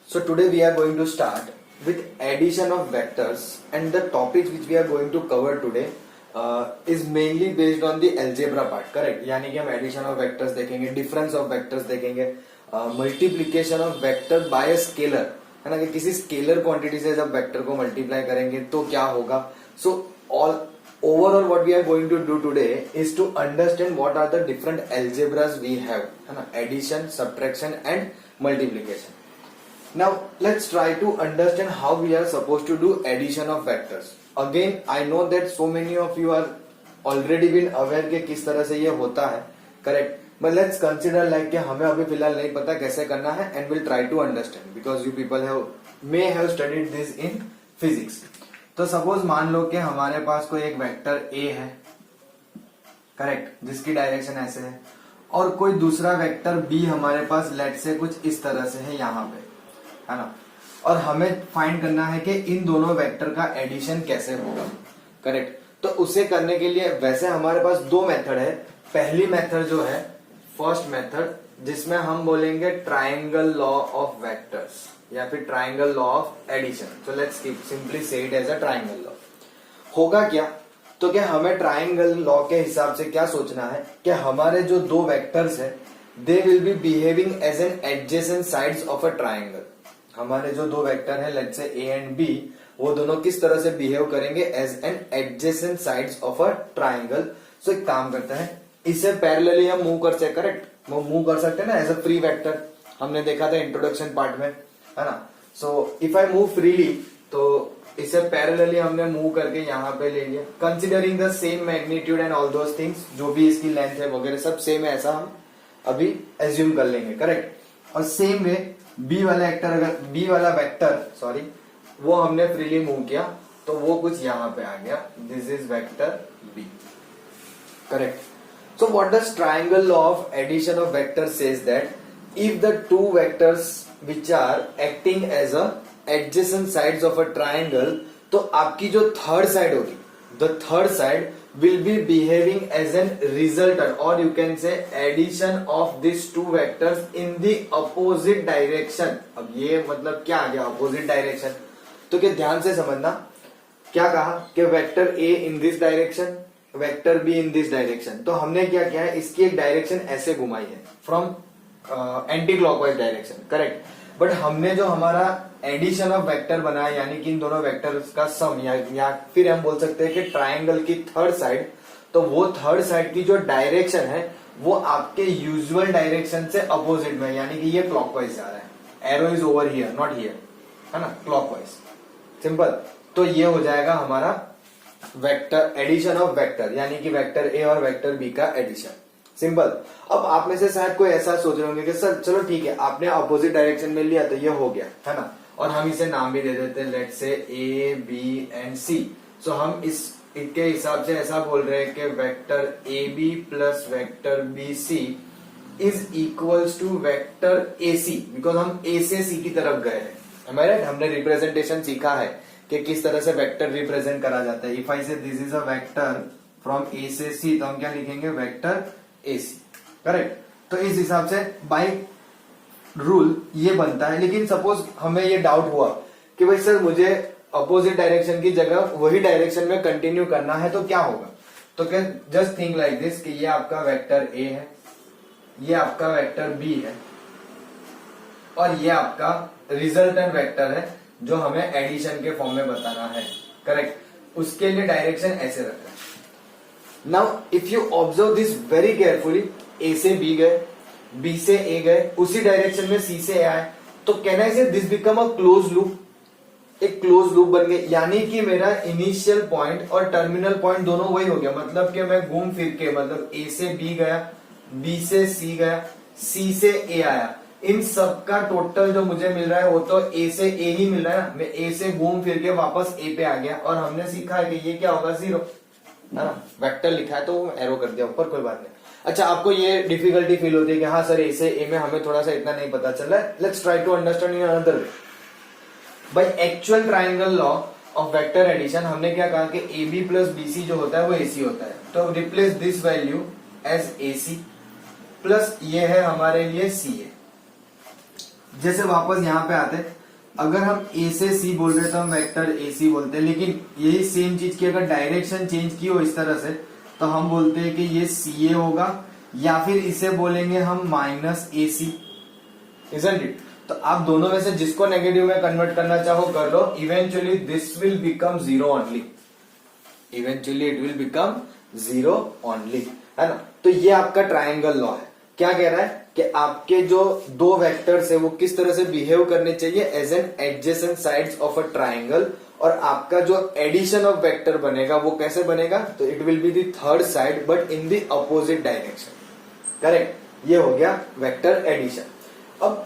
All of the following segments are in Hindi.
So today we are going to start with addition of vectors, and the topics which we are going to cover today is mainly based on the algebra part, correct? यानी कि हम addition of vectors देखेंगे, difference of vectors देखेंगे, multiplication of vector by a scalar, है ना, कि किसी स्केलर क्वांटिटी से जब वेक्टर को मल्टीप्लाई करेंगे तो क्या होगा. So all overall what we are going to do today is to understand what are the different algebras we have, है ना, addition, subtraction and multiplication. Now let's try to understand how we are supposed to do addition of vectors. Again, I know that so many of you are already been aware कि किस तरह से ये होता है, correct? But let's consider like कि हमें अभी फिलहाल नहीं पता कैसे करना है, and we'll try to understand because you people may have studied this in physics. तो सपोज मान लो कि हमारे पास कोई एक वेक्टर A है, करेक्ट, जिसकी डायरेक्शन ऐसे है, और कोई दूसरा वेक्टर B हमारे पास लेट से कुछ इस तरह से है यहाँ पे, है ना, और हमें फाइंड करना है कि इन दोनों वेक्टर का एडिशन कैसे होगा, करेक्ट. तो उसे करने के लिए वैसे हमारे पास दो मेथड है. पहली मेथड जो है फर्स्ट मेथड, जिसमें हम बोलेंगे ट्राइंगल लॉ ऑफ वेक्टर्स या फिर triangle law of addition. So let's simply say it as a triangle law. होगा क्या, तो क्या हमें ट्राइंगल लॉ के हिसाब से क्या सोचना है कि हमारे जो दो वेक्टर्स है they will be behaving as an adjacent sides of a triangle. हमारे जो दो वेक्टर है लेट्स से ए एंड बी, वो दोनों किस तरह से बिहेव करेंगे as an adjacent sides of a triangle. So एक काम करते हैं, इससे पैरेलली हम मूव कर सकते, करेक्ट, वो मूव कर सकते हैं ना एज अ फ्री वेक्टर. हमने देखा था इंट्रोडक्शन पार्ट में, है ना. So if I move freely, तो इससे पैरेलली हमने मूव करके यहाँ पे ले लिया, considering the same magnitude and all those things, जो भी इसकी लेंथ है वगैरह सब सेम है, ऐसा हम अभी एज्यूम कर लेंगे, करेक्ट. और सेम वे बी वाला वेक्टर, अगर बी वाला वेक्टर सॉरी वो हमने फ्रीली मूव किया तो वो कुछ यहाँ पे आ गया, this is vector B, correct. So what does triangle law of addition of vector says that if the two vectors which are acting as a adjacent sides of a triangle, तो आपकी जो थर्ड साइड होगी, the third side will be behaving as an resultant or you can say addition of these two vectors in the opposite direction. अब ये मतलब क्या आ गया opposite direction, तो क्या ध्यान से समझना, क्या कहा कि vector A in this direction, vector B in this direction. तो हमने क्या किया है, इसकी एक डायरेक्शन ऐसे घुमाई है from anti clockwise direction, correct. But हमने जो हमारा एडिशन ऑफ वेक्टर बनाया, यानी कि इन दोनों वेक्टर्स का सम, या फिर हम बोल सकते हैं कि ट्राइंगल की थर्ड साइड, तो वो थर्ड साइड की जो डायरेक्शन है वो आपके यूजुअल डायरेक्शन से अपोजिट में, यानी कि ये क्लॉकवाइज जा रहा है, arrow is over here not here, है ना, क्लॉकवाइज, सिंपल. तो ये हो जाएगा हमारा वेक्टर एडिशन ऑफ वेक्टर, यानी कि वेक्टर ए और वेक्टर बी का एडिशन, सिंपल. अब आप में से शायद कोई ऐसा सोच रहे होंगे कि सर चलो ठीक है, आपने अपोजिट डायरेक्शन में लिया तो ये हो गया, है ना, और हम इसे नाम भी दे देते हैं, let's say A B and सी. सो हम इसके हिसाब से ऐसा बोल रहे हैं कि vector A B plus vector B C is equals to vector A C, because हम ए से सी की तरफ गए हैं, हमारे हमने रिप्रेजेंटेशन सीखा है कि किस तरह से वेक्टर रिप्रेजेंट करा जाता है. If I say this is a vector from A से सी, तो हम क्या लिखेंगे, वेक्टर ए सी, करेक्ट. तो इस हिसाब से बाय रूल ये बनता है. लेकिन सपोज हमें ये डाउट हुआ कि भाई सर मुझे अपोजिट डायरेक्शन की जगह वही डायरेक्शन में कंटिन्यू करना है, तो क्या होगा. तो क्या जस्ट थिंक लाइक दिस कि ये आपका वेक्टर ए है, ये आपका वेक्टर बी है, और ये आपका रिजल्टेंट वेक्टर है जो हमें एडिशन के फॉर्म में बताना है, करेक्ट. उसके लिए डायरेक्शन ऐसे रखा है. Now if you observe this very carefully, A से बी गए, बी से ए गए, उसी डायरेक्शन में सी से ए आए, तो कहना है this become a close loop, एक क्लोज लूप बन गई, यानी कि मेरा इनिशियल पॉइंट और टर्मिनल पॉइंट दोनों वही हो गया. मतलब कि मैं घूम फिर के, मतलब ए से बी गया, बी से सी गया, सी से ए आया, इन सब का टोटल जो मुझे मिल रहा है वो तो ए से ए ही मिल रहा है ना. मैं ए से घूम फिर के वापस ए पे आ गया, और हमने सीखा है कि ये क्या होगा, जीरो, है ना. वेक्टर लिखा है तो एरो कर दिया ऊपर, कोई बात नहीं. अच्छा, आपको ये डिफिकल्टी फील होती है कि हाँ सर ए से ए में हमें थोड़ा सा इतना नहीं पता चल रहा है, let's try to understand in another way. By actual triangle law of vector addition हमने क्या कहा कि A B plus B C जो होता है वो ए सी होता है. तो replace this value as A C, plus ये है हमारे लिए सी ए. जैसे वापस यहाँ पे आते, अगर हम ए से सी बोल रहे तो हम वेक्टर ए सी बोलते हैं, लेकिन यही सेम चीज की अगर डायरेक्शन चेंज की हो इस तरह से तो हम बोलते हैं कि ये सी ए होगा, या फिर इसे बोलेंगे हम minus A C, isn't it? तो आप दोनों में से जिसको नेगेटिव में कन्वर्ट करना चाहो कर लो, eventually this will become zero only, eventually it will become zero only, है ना? तो ये आपका ट्राइंगल लॉ है। क्या कह रहा है कि आपके जो दो वेक्टर्स है वो किस तरह से बिहेव करने चाहिए as an adjacent sides of a triangle, और आपका जो एडिशन ऑफ वेक्टर बनेगा वो कैसे बनेगा? तो it will be the third side but in the opposite direction, correct? ये हो गया वेक्टर एडिशन। अब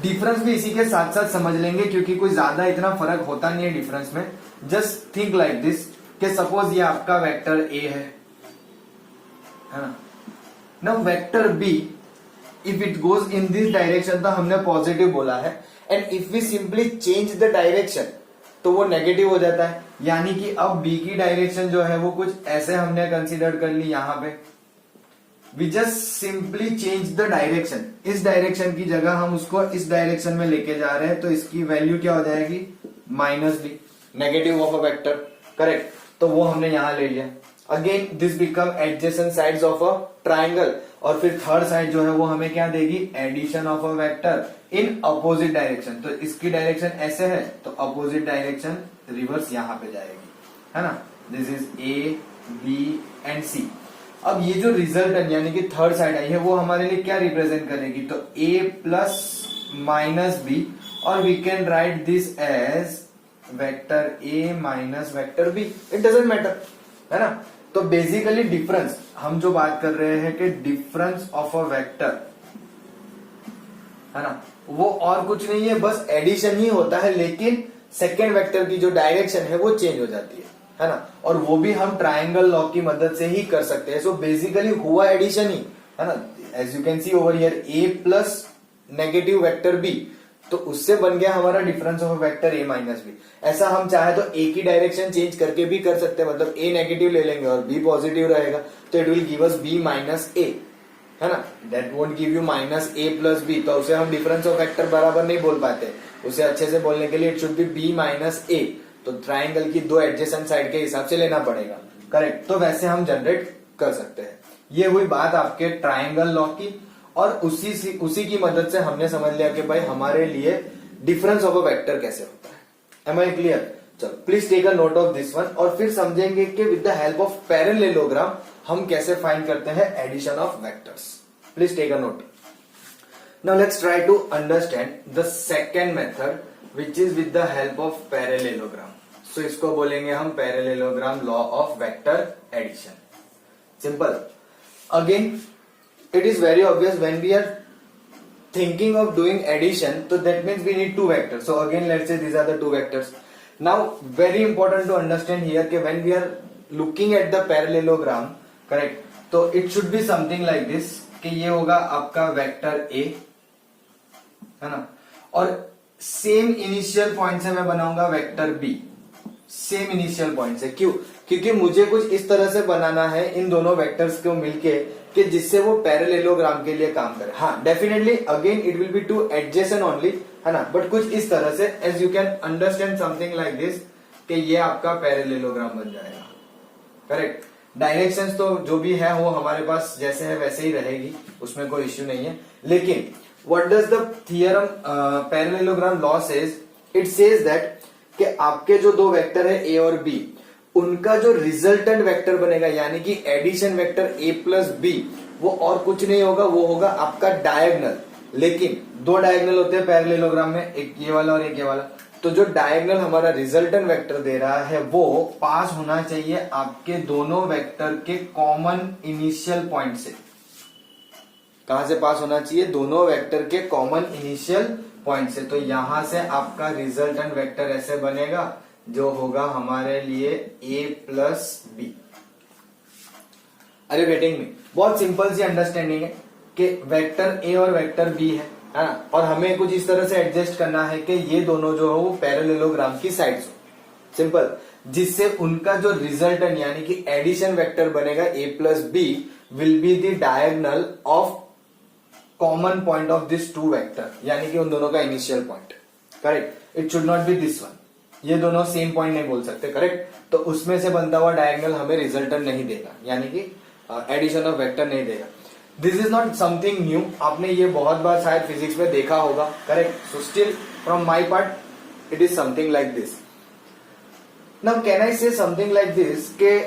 डिफरेंस भी इसी के साथ साथ समझ लेंगे, क्योंकि कोई ज्यादा इतना फर्क होता नहीं है डिफरेंस में। जस्ट थिंक लाइक दिस कि सपोज ये आपका वेक्टर ए है ना? Now vector B if it goes in this direction तो हमने पॉजिटिव बोला है, and if we simply change the direction तो वो नेगेटिव हो जाता है। यानी कि अब बी की डायरेक्शन जो है वो कुछ ऐसे हमने कंसीडर कर ली, यहां पे we just simply change the direction, इस डायरेक्शन की जगह हम उसको इस डायरेक्शन में लेके जा रहे हैं, तो इसकी वैल्यू क्या हो जाएगी? Minus B, negative of a vector, correct? तो वो हमने यहां ले लिया। Again this become adjacent sides of a triangle, और फिर थर्ड साइड जो है वो हमें क्या देगी? Addition of a vector in opposite direction. तो इसकी डायरेक्शन ऐसे है तो अपोजिट डायरेक्शन रिवर्स यहां पे जाएगी, है ना? This is A B and C. अब ये जो रिजल्ट यानी कि थर्ड साइड आई है वो हमारे लिए क्या रिप्रेजेंट करेगी? तो a प्लस माइनस बी, और we can write this as vector a minus vector b, it doesn't matter, है ना? तो बेसिकली डिफरेंस हम जो बात कर रहे हैं कि डिफरेंस ऑफ अ वेक्टर, है ना, वो और कुछ नहीं है, बस एडिशन ही होता है, लेकिन सेकेंड वेक्टर की जो डायरेक्शन है वो चेंज हो जाती है ना? और वो भी हम ट्राइंगल लॉ की मदद से ही कर सकते हैं। सो बेसिकली हुआ एडिशन ही, है ना? As you can see over here a plus negative vector b, तो उससे बन गया हमारा difference of vector a minus B. ऐसा हम चाहे तो a की डायरेक्शन चेंज करके भी कर सकते हैं, मतलब a नेगेटिव ले लेंगे और b पॉजिटिव रहेगा, तो it will give us b minus a, है ना? That won't give you minus a plus b, तो उसे हम डिफरेंस ऑफ वेक्टर बराबर नहीं बोल पाते। उसे अच्छे से बोलने के लिए it should be b minus a, तो ट्राइंगल की दो एडजेसेंट साइड के हिसाब से लेना पड़ेगा, करेक्ट? तो वैसे हम जनरेट कर सकते हैं। ये हुई बात आपके ट्राइंगल लॉ की, और उसी की मदद से हमने समझ लिया कि भाई हमारे लिए डिफरेंस ऑफ अ वेक्टर कैसे होता है। Am I clear? चलो please take a note of this one, और फिर समझेंगे कि with the help of parallelogram हम कैसे फाइंड करते हैं addition of vectors. Please take a note. Now let's try to understand the second method which is with the help of parallelogram. So इसको बोलेंगे हम parallelogram law of vector addition. Simple. Again it is very obvious when we are thinking of doing addition, so that means we need two vectors. So again let's say these are the two vectors. Now very important to understand here कि when we are looking at the parallelogram, correct, तो it should be something like this कि ये होगा आपका वेक्टर a, है ना? और सेम इनिशियल पॉइंट से मैं बनाऊंगा vector b, same initial point से। क्यों? क्योंकि मुझे कुछ इस तरह से बनाना है इन दोनों वेक्टर्स को मिलके कि जिससे वो पैरेललोग्राम के लिए काम करे। हाँ, definitely again it will be two adjacent only, है ना? बट कुछ इस तरह से, as you can understand something like this, कि ये आपका पैरेललोग्राम बन जाएगा, करेक्ट? डायरेक्शंस तो जो भी है वो हमारे पास जैसे है वैसे ही रहेगी, उसमें कोई इश्यू नहीं है। लेकिन what does the theorem parallelogram law says? It says that कि आपके जो दो वेक्टर है a और b, उनका जो रिजल्टेंट वेक्टर बनेगा यानी कि addition vector a plus B, वो और कुछ नहीं होगा, वो होगा आपका डायगोनल। लेकिन दो डायगोनल होते हैं पैरेललोग्राम में, एक ये वाला और एक ये वाला। तो जो डायगोनल हमारा रिजल्टेंट वेक्टर दे रहा है वो पास होना चाहिए आपके दोनों वेक्टर के कॉमन इनिशियल पॉइंट से। कहां से पास होना चाहिए? दोनों वेक्टर के कॉमन इनिशियल पॉइंट से। तो यहां से आपका रिजल्टेंट वेक्टर ऐसे बनेगा जो होगा हमारे लिए a प्लस बी। अरे वेटिंग में बहुत सिंपल सी अंडरस्टैंडिंग है कि वेक्टर a और वेक्टर b है ना? और हमें कुछ इस तरह से एडजस्ट करना है कि ये दोनों जो है वो पैरेललोग्राम की साइड्स हो। सिंपल। जिससे उनका जो रिजल्टेंट यानी कि एडिशन वेक्टर बनेगा a plus B will be the diagonal of common point of this two vector, यानी कि उन दोनों का initial point, correct. It should not be this one, ये दोनों सेम पॉइंट नहीं बोल सकते, करेक्ट। तो उसमें से बनता हुआ डायगोनल हमें रिजल्टेंट नहीं देगा, यानी कि एडिशन ऑफ वेक्टर नहीं देगा। This is not something new, आपने ये बहुत बार शायद फिजिक्स में देखा होगा, correct. So still from my part it is something like this. Now can I say something like this के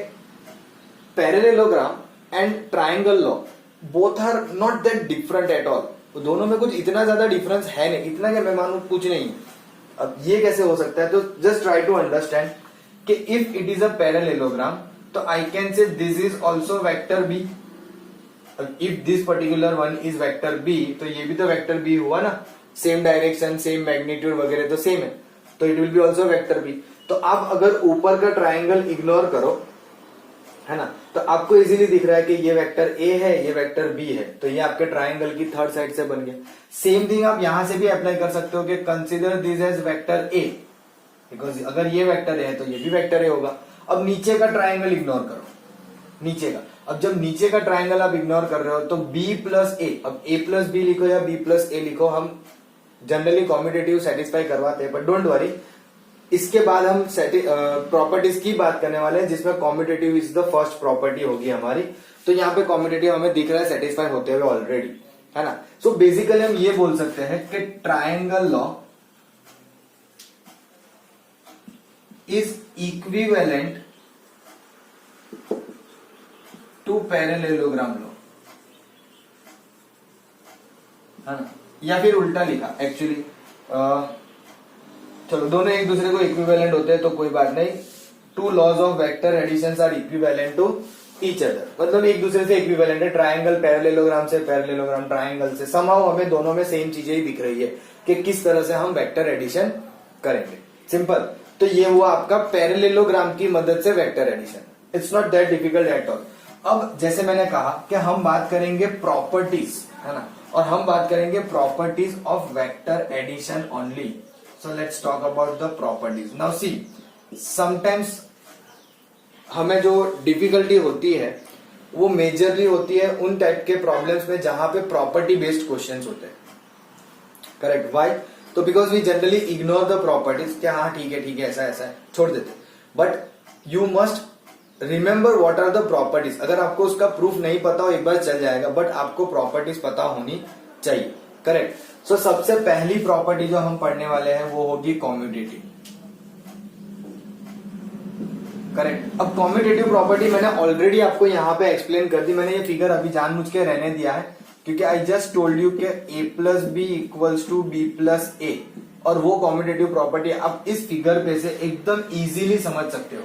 parallelogram and triangle law both are not that different at all. दोनों में कुछ इतना ज्यादा डिफरेंस है नहीं, इतना क्या मैं मानू कुछ नहीं। अब ये कैसे हो सकता है, तो जस्ट ट्राई टू अंडरस्टैंड कि if it is a parallelogram तो I can say this is also vector B. If this particular one is vector B तो ये भी तो वेक्टर बी हुआ ना, सेम डायरेक्शन सेम मैग्नीट्यूड वगैरह तो सेम है, तो it will be also vector B. तो आप अगर ऊपर का ट्राइंगल इग्नोर करो, है ना, तो आपको इजीली दिख रहा है कि ये वेक्टर ए है ये वेक्टर बी है, तो ये आपके ट्राइंगल की थर्ड साइड से बन गया। सेम थिंग आप यहां से भी अप्लाई कर सकते हो कि consider this as vector A, because अगर ये वेक्टर ए है तो ये भी वेक्टर ए होगा। अब नीचे का ट्राइंगल इग्नोर करो, नीचे का, अब जब नीचे का ट्राइंगल आप इग्नोर कर रहे हो तो b प्लस ए, अब a प्लस बी लिखो या b प्लस ए लिखो, हम जनरली कॉम्पिटेटिव सेटिस्फाई करवाते हैं, बट डोंट वरी, इसके बाद हम प्रॉपर्टीज की बात करने वाले हैं जिसमें competitive is the first property होगी हमारी। तो यहाँ पे कॉम्पिटेटिव हमें दिख रहा है सेटिस्फाई होते हुए ऑलरेडी, है ना। सो बेसिकली हम ये बोल सकते हैं कि triangle law is equivalent to parallelogram law, है ना, या फिर उल्टा लिखा एक्चुअली, चलो दोनों एक दूसरे को इक्विवेलेंट होते हैं तो कोई बात नहीं। Two laws of vector addition are equivalent to each other, मतलब एक दूसरे से इक्विवेलेंट है। ट्राइंगल पैरेललोग्राम से, पैरेललोग्राम ट्राइंगल से, समहाउ हमें दोनों में सेम चीजें ही दिख रही है कि किस तरह से हम वेक्टर एडिशन करेंगे, सिंपल। तो ये हुआ आपका पैरेललोग्राम की मदद से vector addition, it's not that difficult at all. अब जैसे मैंने कहा कि हम बात करेंगे प्रॉपर्टीज, है ना, और हम बात करेंगे properties of vector addition only. So let's talk about the properties. Now see, sometimes हमें जो डिफिकल्टी होती है वो मेजरली होती है उन टाइप के प्रॉब्लम्स में जहां पे प्रॉपर्टी बेस्ड क्वेश्चंस होते हैं, करेक्ट। व्हाई? तो because we generally ignore the properties, क्या हाँ ठीक है ऐसा ऐसा है, छोड़ देते। But you must remember what are the properties. अगर आपको उसका प्रूफ नहीं पता हो एक बार चल जाएगा, बट आपको प्रॉपर्टीज पता होनी चाहिए, करेक्ट। सो सबसे पहली प्रॉपर्टी जो हम पढ़ने वाले हैं वो होगी कॉम्यूटेटिव, करेक्ट। अब कॉम्यूटेटिव प्रॉपर्टी मैंने ऑलरेडी आपको यहाँ पे एक्सप्लेन कर दी, मैंने ये फिगर अभी जानबूझ के रहने दिया है क्योंकि आई जस्ट टोल्ड यू के a plus B equals to B plus A, और वो कॉम्यूटेटिव प्रॉपर्टी आप इस फिगर पे से एकदम इजीली समझ सकते हो,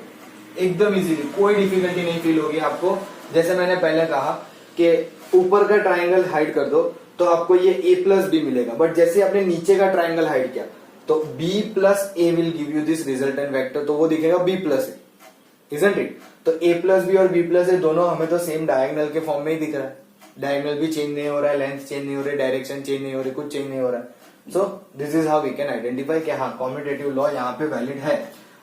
एकदम इजीली, कोई डिफिकल्टी नहीं फील होगी आपको। जैसे मैंने पहले कहा कि ऊपर का ट्राइंगल हाइड कर दो तो आपको ये a प्लस बी मिलेगा, बट जैसे आपने नीचे का ट्राइंगल हाइड किया तो b plus A will give you this resultant vector, तो वो दिखेगा b plus A, isn't it. तो a प्लस बी और b प्लस ए दोनों हमें तो सेम डायगोनल के फॉर्म में ही दिख रहा है, डायगोनल भी चेंज नहीं हो रहा है, लेंथ चेंज नहीं हो रही है, डायरेक्शन चेंज नहीं हो रही, कुछ चेंज नहीं हो रहा है। So this is how we can identify कि हाँ कॉम्यूटेटिव लॉ यहाँ पे वैलिड है।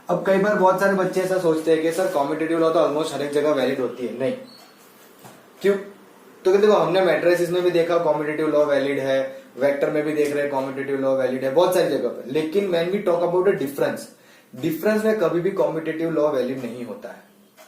अब कई बार बहुत सारे बच्चे ऐसा सोचते हैं कि सर कॉम्यूटेटिव लॉ तो ऑलमोस्ट हर एक जगह वैलिड होती है, नहीं, क्यों? तो देखो हमने मैट्रिसेस में भी देखा कॉम्यूटेटिव लॉ वैलिड है, वेक्टर में भी देख रहे हैं कॉम्यूटेटिव लॉ वैलिड है, बहुत सारी जगह पे। लेकिन when we talk about a difference में कभी भी कॉम्यूटेटिव लॉ वैलिड नहीं होता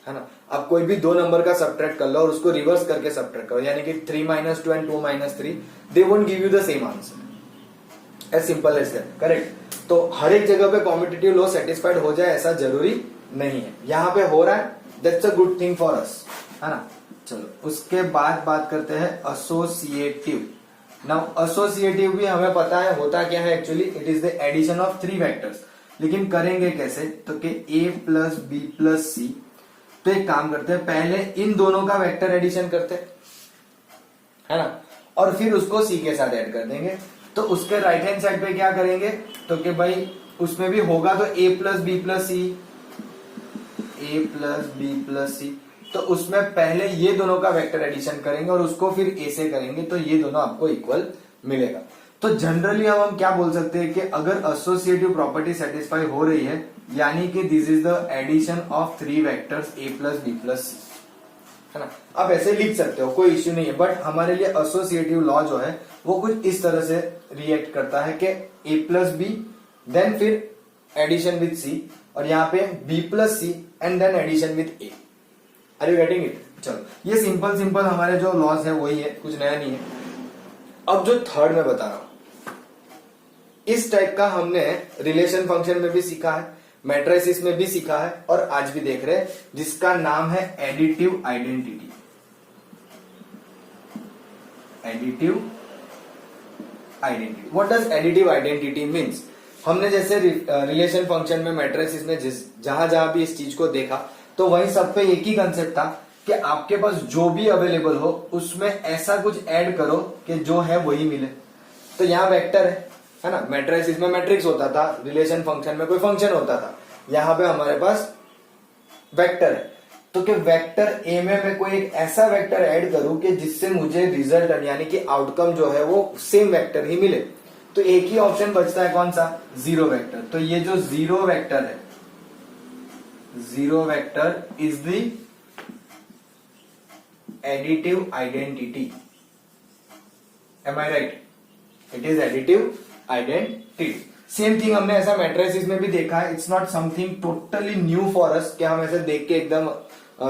है ना। आप कोई भी दो नंबर का सब्ट्रैक्ट कर लो और उसको रिवर्स करके सब्ट्रैक्ट करो, यानी कि 3 - 2 and 2 - 3, they won't give you the same answer, as simple as that, correct. तो हर एक जगह पे कॉम्पिटिटिव लॉ सेटिस्फाइड हो जाए ऐसा जरूरी नहीं है, यहाँ पे हो रहा है, that's a good thing for us, है ना। चलो उसके बाद बात करते हैं एसोसिएटिव। नाउ एसोसिएटिव भी हमें पता है होता क्या है, actually it is the addition of 3 vectors. लेकिन करेंगे कैसे, तो कि a plus B plus C. तो एक काम करते हैं, पहले इन दोनों का वेक्टर एडिशन करते हैं, है ना, और फिर उसको c के साथ ऐड कर देंगे। तो उसके राइट हैंड साइड पे क्या करेंगे, तो कि भाई उसमें भी होगा तो a plus B plus C, a plus B plus C. तो उसमें पहले ये दोनों का वेक्टर एडिशन करेंगे और उसको फिर a से करेंगे, तो ये दोनों आपको इक्वल मिलेगा। तो जनरली अब हम क्या बोल सकते हैं कि अगर एसोसिएटिव प्रॉपर्टी सेटिस्फाई हो रही है, यानी कि this is the addition of 3 vectors a plus B plus C. है ना। आप ऐसे लिख सकते हो, कोई इश्यू नहीं है, बट हमारे लिए एसोसिएटिव लॉ जो है वो कुछ इस तरह से रिएक्ट करता है कि a प्लस बी, देन फिर एडिशन विथ c, और यहाँ पे b plus C and then addition with a। Are you getting it? चलो ये सिंपल सिंपल हमारे जो लॉज है वही है, कुछ नया नहीं है। अब जो थर्ड मैं बता रहा हूं, इस टाइप का हमने रिलेशन फंक्शन में भी सीखा है, मैट्रिसेस में भी सीखा है, और आज भी देख रहे हैं, जिसका नाम है additive identity. Additive identity, what does additive identity means? हमने जैसे रिलेशन फंक्शन में, मैट्रिसेस में जहां जहां भी इस चीज को देखा, तो वहीं सब पे एक ही कंसेप्ट था कि आपके पास जो भी अवेलेबल हो उसमें ऐसा कुछ ऐड करो कि जो है वही मिले। तो यहाँ वेक्टर है ना, मैट्रिसेस में मैट्रिक्स होता था, रिलेशन फंक्शन में कोई फंक्शन होता था, यहाँ पे हमारे पास वेक्टर है। तो कि वेक्टर ए में मैं कोई एक ऐसा वेक्टर ऐड करूं कि जिससे मुझे रिजल्ट यानी कि आउटकम जो है वो सेम वेक्टर ही मिले, तो एक ही ऑप्शन बचता है, कौन सा? Zero vector. तो ये जो जीरो वेक्टर है, zero vector is the additive identity. Am I right? It is additive identity. Same thing हमने ऐसा मैट्रिसेस में भी देखा है। It's not something totally new for us कि हम ऐसे देख के एकदम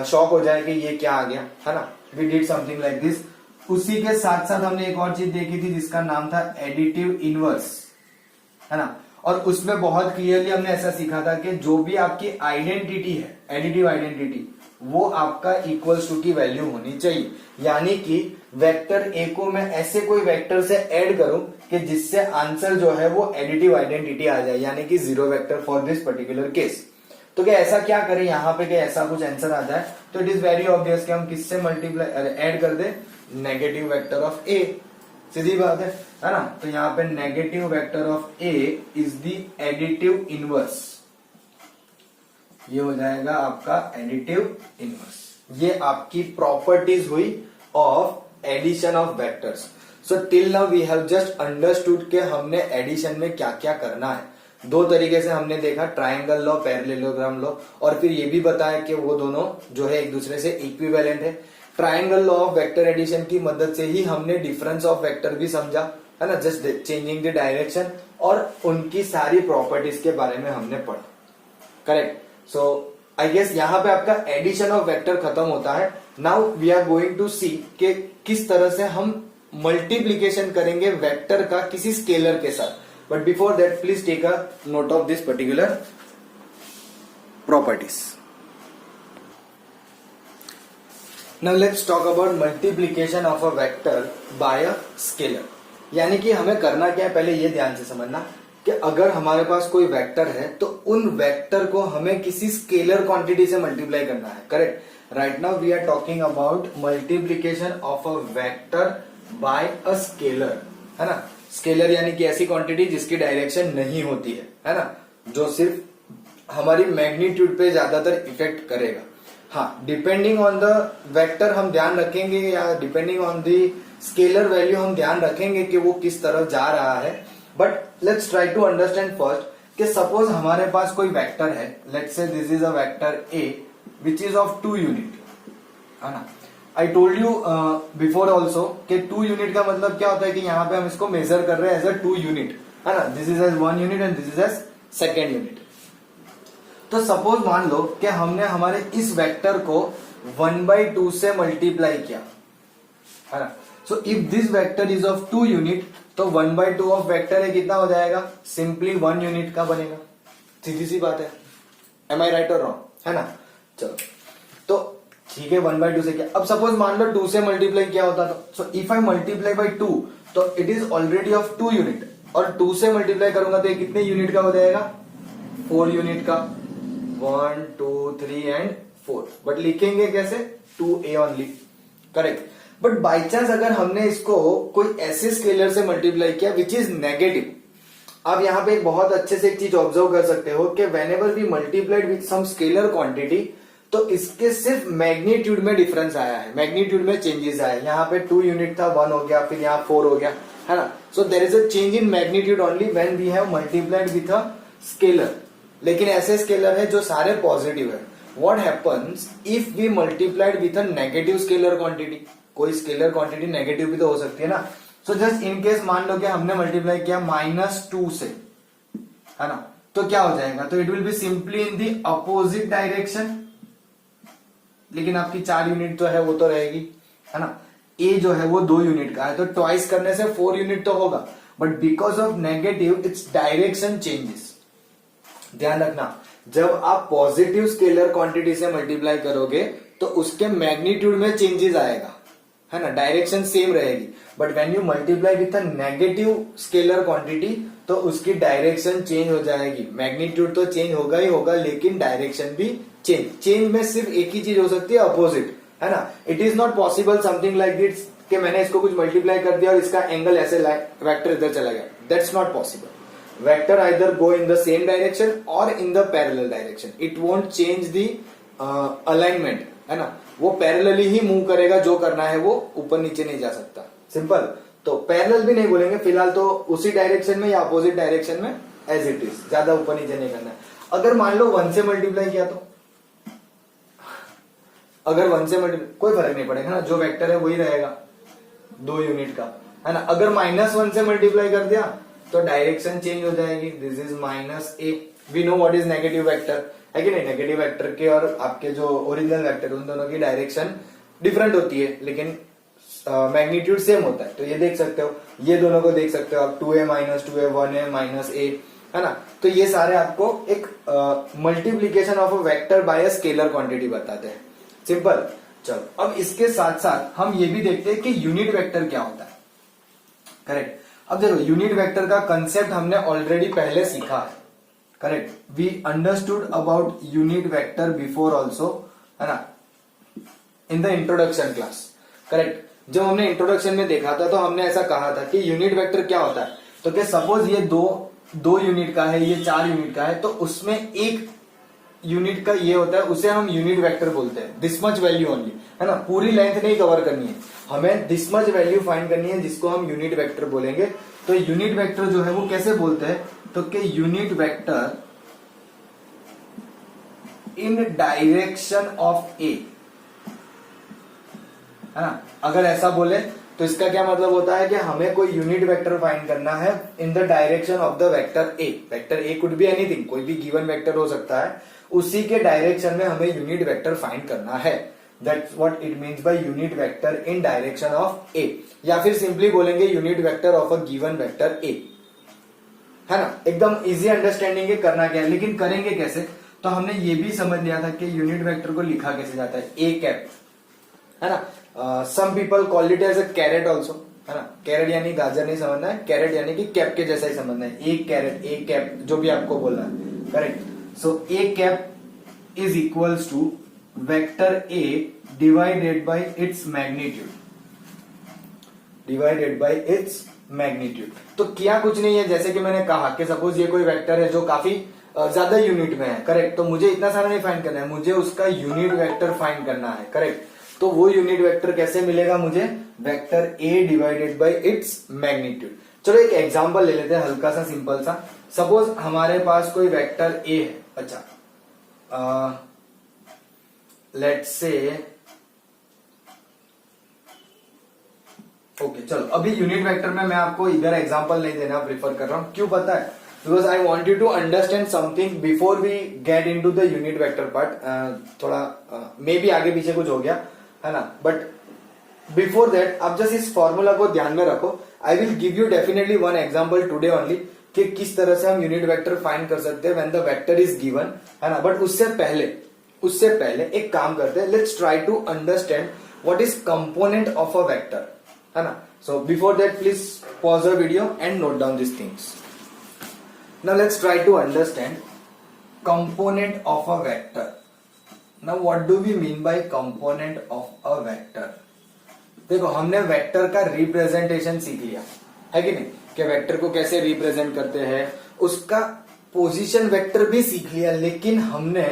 शॉक हो जाए कि ये क्या आ गया, है ना। We did something like this. उसी के साथ साथ हमने एक और चीज देखी थी जिसका नाम था एडिटिव इनवर्स, है ना। और उसमें बहुत क्लियरली हमने ऐसा सीखा था कि जो भी आपकी आइडेंटिटी है, एडिटिव आइडेंटिटी, वो आपका इक्वल्स टू की वैल्यू होनी चाहिए। यानी कि वेक्टर ए को मैं ऐसे कोई वेक्टर से ऐड करूं कि जिससे आंसर जो है वो एडिटिव आइडेंटिटी आ जाए, यानी कि zero vector for this particular case. तो क्या ऐसा क्या करें यहाँ पे कि ऐसा कुछ आंसर आ जाए? तो इट इज वेरी ऑब्वियस कि हम किससे मल्टीप्लाई ऐड कर दे? नेगेटिव वेक्टर ऑफ ए। सीधी बात है ना। तो यहाँ पे negative vector of A is the additive inverse. ये हो जाएगा आपका एडिटिव इनवर्स। ये आपकी प्रॉपर्टीज हुई of addition of vectors. So till now we have just understood के हमने एडिशन में क्या क्या करना है। दो तरीके से हमने देखा, ट्रायंगल लॉ, पैरेललोग्राम लॉ, और फिर ये भी बताया कि वो दोनों जो है एक दूसरे से इक्विवेलेंट है। Triangle law of vector addition की मदद से ही हमने डिफरेंस ऑफ वेक्टर भी समझा, है ना, जस्ट चेंजिंग द डायरेक्शन, और उनकी सारी प्रॉपर्टीज के बारे में हमने पढ़ा। करेक्ट? सो आई गेस यहाँ पे आपका एडिशन ऑफ वेक्टर खत्म होता है। Now we are going to see कि किस तरह से हम मल्टीप्लीकेशन करेंगे वेक्टर का किसी स्केलर के साथ। But before that please take a note of this particular properties. Now let's talk about multiplication of a vector by a scalar. यानी कि हमें करना क्या है, पहले ये ध्यान से समझना कि अगर हमारे पास कोई वेक्टर है तो उन वेक्टर को हमें किसी स्केलर क्वांटिटी से मल्टीप्लाई करना है। Correct? Right now we are talking about multiplication of a vector by a scalar, है ना। स्केलर यानी कि ऐसी क्वांटिटी जिसकी डायरेक्शन नहीं होती है ना, जो सिर्फ हमारी मैग्नीट्यूड पे ज्यादातर इफेक्ट करेगा। हाँ, डिपेंडिंग ऑन द वेक्टर हम ध्यान रखेंगे, या depending on the scalar value हम ध्यान रखेंगे कि वो किस तरफ जा रहा है। But let's try to understand first कि सपोज हमारे पास कोई वेक्टर है, let's say this is a vector A which is of 2 unit, है ना। I told you before also कि 2 यूनिट का मतलब क्या होता है कि यहाँ पे हम इसको मेजर कर रहे हैं एज अ 2 यूनिट, है ना। This is as 1 unit and this is as second unit. तो सपोज मान लो कि हमने हमारे इस वेक्टर को 1/2 से मल्टीप्लाई किया, है ना। So if this vector is of 2 unit, तो 1/2 ऑफ वेक्टर है कितना हो जाएगा? सिंपली 1 यूनिट का बनेगा। सीधी सी बात है। एम आई राइट और रॉन्ग? है ना। चलो, तो ठीक है, 1/2 से क्या। अब सपोज मान लो 2 से मल्टीप्लाई किया होता तो, so if I multiply by 2 तो it is already of 2 unit, और 2 से मल्टीप्लाई करूंगा तो ये कितने यूनिट का हो जाएगा? 4 यूनिट का। 1 2 3 एंड 4। बट लिखेंगे कैसे? 2a only. Correct? But by chance अगर हमने इसको कोई ऐसे स्केलर से मल्टीप्लाई किया विच इज नेगेटिव, आप यहां पे एक बहुत अच्छे से एक चीज ऑब्जर्व कर सकते हो कि whenever we multiplied with some scalar quantity, तो इसके सिर्फ मैग्नीट्यूड में डिफरेंस आया है, मैग्नीट्यूड में चेंजेस आए। यहाँ पे 2 यूनिट था, 1 हो गया, फिर यहाँ 4 हो गया, है ना। So there is a change in magnitude only when we have multiplied with a scalar. लेकिन ऐसे स्केलर है जो सारे पॉजिटिव है, what happens if we multiplied with a negative scalar quantity? कोई स्केलर क्वांटिटी नेगेटिव भी तो हो सकती है ना. सो जस्ट इन केस मान लो कि हमने मल्टीप्लाई किया -2 से, है ना, तो क्या हो जाएगा? तो it will be simply in the opposite direction. लेकिन आपकी 4 यूनिट तो है, वो तो रहेगी, है ना. ए जो है वो 2 यूनिट का है, तो ट्वाइस करने से 4 यूनिट तो होगा, but because of negative its direction changes. ध्यान रखना, जब आप पॉजिटिव स्केलर क्वांटिटी से मल्टीप्लाई करोगे तो उसके मैग्नीट्यूड में चेंजेस आएगा, है ना, डायरेक्शन सेम रहेगी. But when you multiply with a negative scalar quantity तो उसकी डायरेक्शन चेंज हो जाएगी. मैग्नीट्यूड तो चेंज होगा ही होगा, लेकिन डायरेक्शन भी चेंज में सिर्फ एक ही चीज हो सकती है, अपोजिट, है ना. It is not possible something like this कि मैंने इसको कुछ मल्टीप्लाई कर दिया और इसका एंगल ऐसे वेक्टर इधर चला गया. That's not possible. Vector either go in the same direction or in the parallel direction. It won't change the alignment, है ना. वो पैरेलली ही मूव करेगा, जो करना है वो ऊपर नीचे नहीं जा सकता. सिंपल. तो पैरेलल भी नहीं बोलेंगे फिलहाल, तो उसी डायरेक्शन में या अपोजिट डायरेक्शन में एज इट इज, ज्यादा ऊपर नीचे नहीं करना है. अगर मान लो 1 से मल्टीप्लाई किया तो, अगर 1 से मल्टीप्लाई कोई फर्क नहीं पड़ेगा ना, जो वेक्टर है वही रहेगा 2 यूनिट का, है ना. अगर -1 से मल्टीप्लाई कर दिया तो डायरेक्शन चेंज हो जाएगी. This is -a. We know what is negative vector, है कि नहीं. नेगेटिव वेक्टर के और आपके जो ओरिजिनल वेक्टर उन दोनों की डायरेक्शन डिफरेंट होती है, लेकिन मैग्नीट्यूड सेम होता है. तो ये देख सकते हो, ये दोनों को देख सकते हो आप, 2a -2a 1a -a, है ना. तो ये सारे आपको एक multiplication of a vector by a scalar quantity बताते हैं. सिंपल. चलो अब इसके साथ साथ हम ये भी देखते हैं कि यूनिट वेक्टर क्या होता है. करेक्ट. अब देखो, यूनिट वेक्टर का कंसेप्ट हमने ऑलरेडी पहले सीखा है. Correct. We understood about unit vector before also, है ना, in the introduction class. Correct. जब हमने इंट्रोडक्शन में देखा था तो हमने ऐसा कहा था कि यूनिट वेक्टर क्या होता है. तो क्या सपोज ये दो यूनिट का है, ये 4 यूनिट का है, तो उसमें एक यूनिट का ये होता है, उसे हम यूनिट वेक्टर बोलते हैं. दिस मच वैल्यू ओनली, है ना. पूरी लेंथ नहीं कवर करनी है हमें, दिस मच वैल्यू फाइंड करनी है, जिसको हम यूनिट वेक्टर बोलेंगे. तो यूनिट वेक्टर जो है वो कैसे बोलते हैं, तो कि unit vector in direction of A, है ना. अगर ऐसा बोले तो इसका क्या मतलब होता है कि हमें कोई यूनिट वेक्टर फाइंड करना है in the direction of the vector A. Vector A could be anything, कोई भी गिवन वेक्टर हो सकता है, उसी के डायरेक्शन में हमें यूनिट वेक्टर फाइंड करना है. That's what it means by unit vector in direction of A. या फिर सिंपली बोलेंगे unit vector of a given vector A, है ना. एकदम इजी अंडरस्टैंडिंग है करना क्या है, लेकिन करेंगे कैसे. तो हमने ये भी समझ लिया था कि यूनिट वेक्टर को लिखा कैसे जाता है. ए कैप, है ना. Some people call it as a carat also, है ना. कैरेट यानी गाजर नहीं समझना है, कैरेट यानी कि कैप के जैसा ही समझना है. ए कैरेट, ए कैप, जो भी आपको बोलना है. Correct. So A cap is equals to vector A divided by its magnitude, divided by its magnitude. तो क्या कुछ नहीं है, जैसे कि मैंने कहा कि सपोज ये कोई वेक्टर है जो काफी ज्यादा यूनिट में है. करेक्ट. तो मुझे इतना सारा नहीं फाइंड करना है, मुझे उसका यूनिट वेक्टर फाइंड करना है. करेक्ट. तो वो यूनिट वेक्टर कैसे मिलेगा मुझे, vector A divided bye its magnitude. चलो एक एग्जांपल ले लेते हैं, हल्का सा सिंपल सा. सपोज हमारे पास कोई वेक्टर A है. अच्छा, लेट्स से ओके, चलो अभी यूनिट वेक्टर में मैं आपको इधर एग्जांपल नहीं देना प्रीफर कर रहा हूं. क्यों पता है, because I want you to understand something before we get into the unit vector part. थोड़ा मे बी आगे पीछे कुछ हो गया, है ना. बट बिफोर दैट आप जस्ट इस फॉर्मूला को ध्यान में रखो. I will give you definitely one example today only कि किस तरह से हम यूनिट वेक्टर फाइंड कर सकते हैं when the vector is given, है ना. बट उससे पहले एक काम करते हैं. Let's try to understand what is component of a vector, है ना. So before that please pause the video and note down this things. Now let's try to understand component of a vector. Now what do we mean by component of a vector. देखो, हमने वेक्टर का रिप्रेजेंटेशन सीख लिया, है कि नहीं, कि वेक्टर को कैसे रिप्रेजेंट करते हैं. उसका पोजीशन वेक्टर भी सीख लिया, लेकिन हमने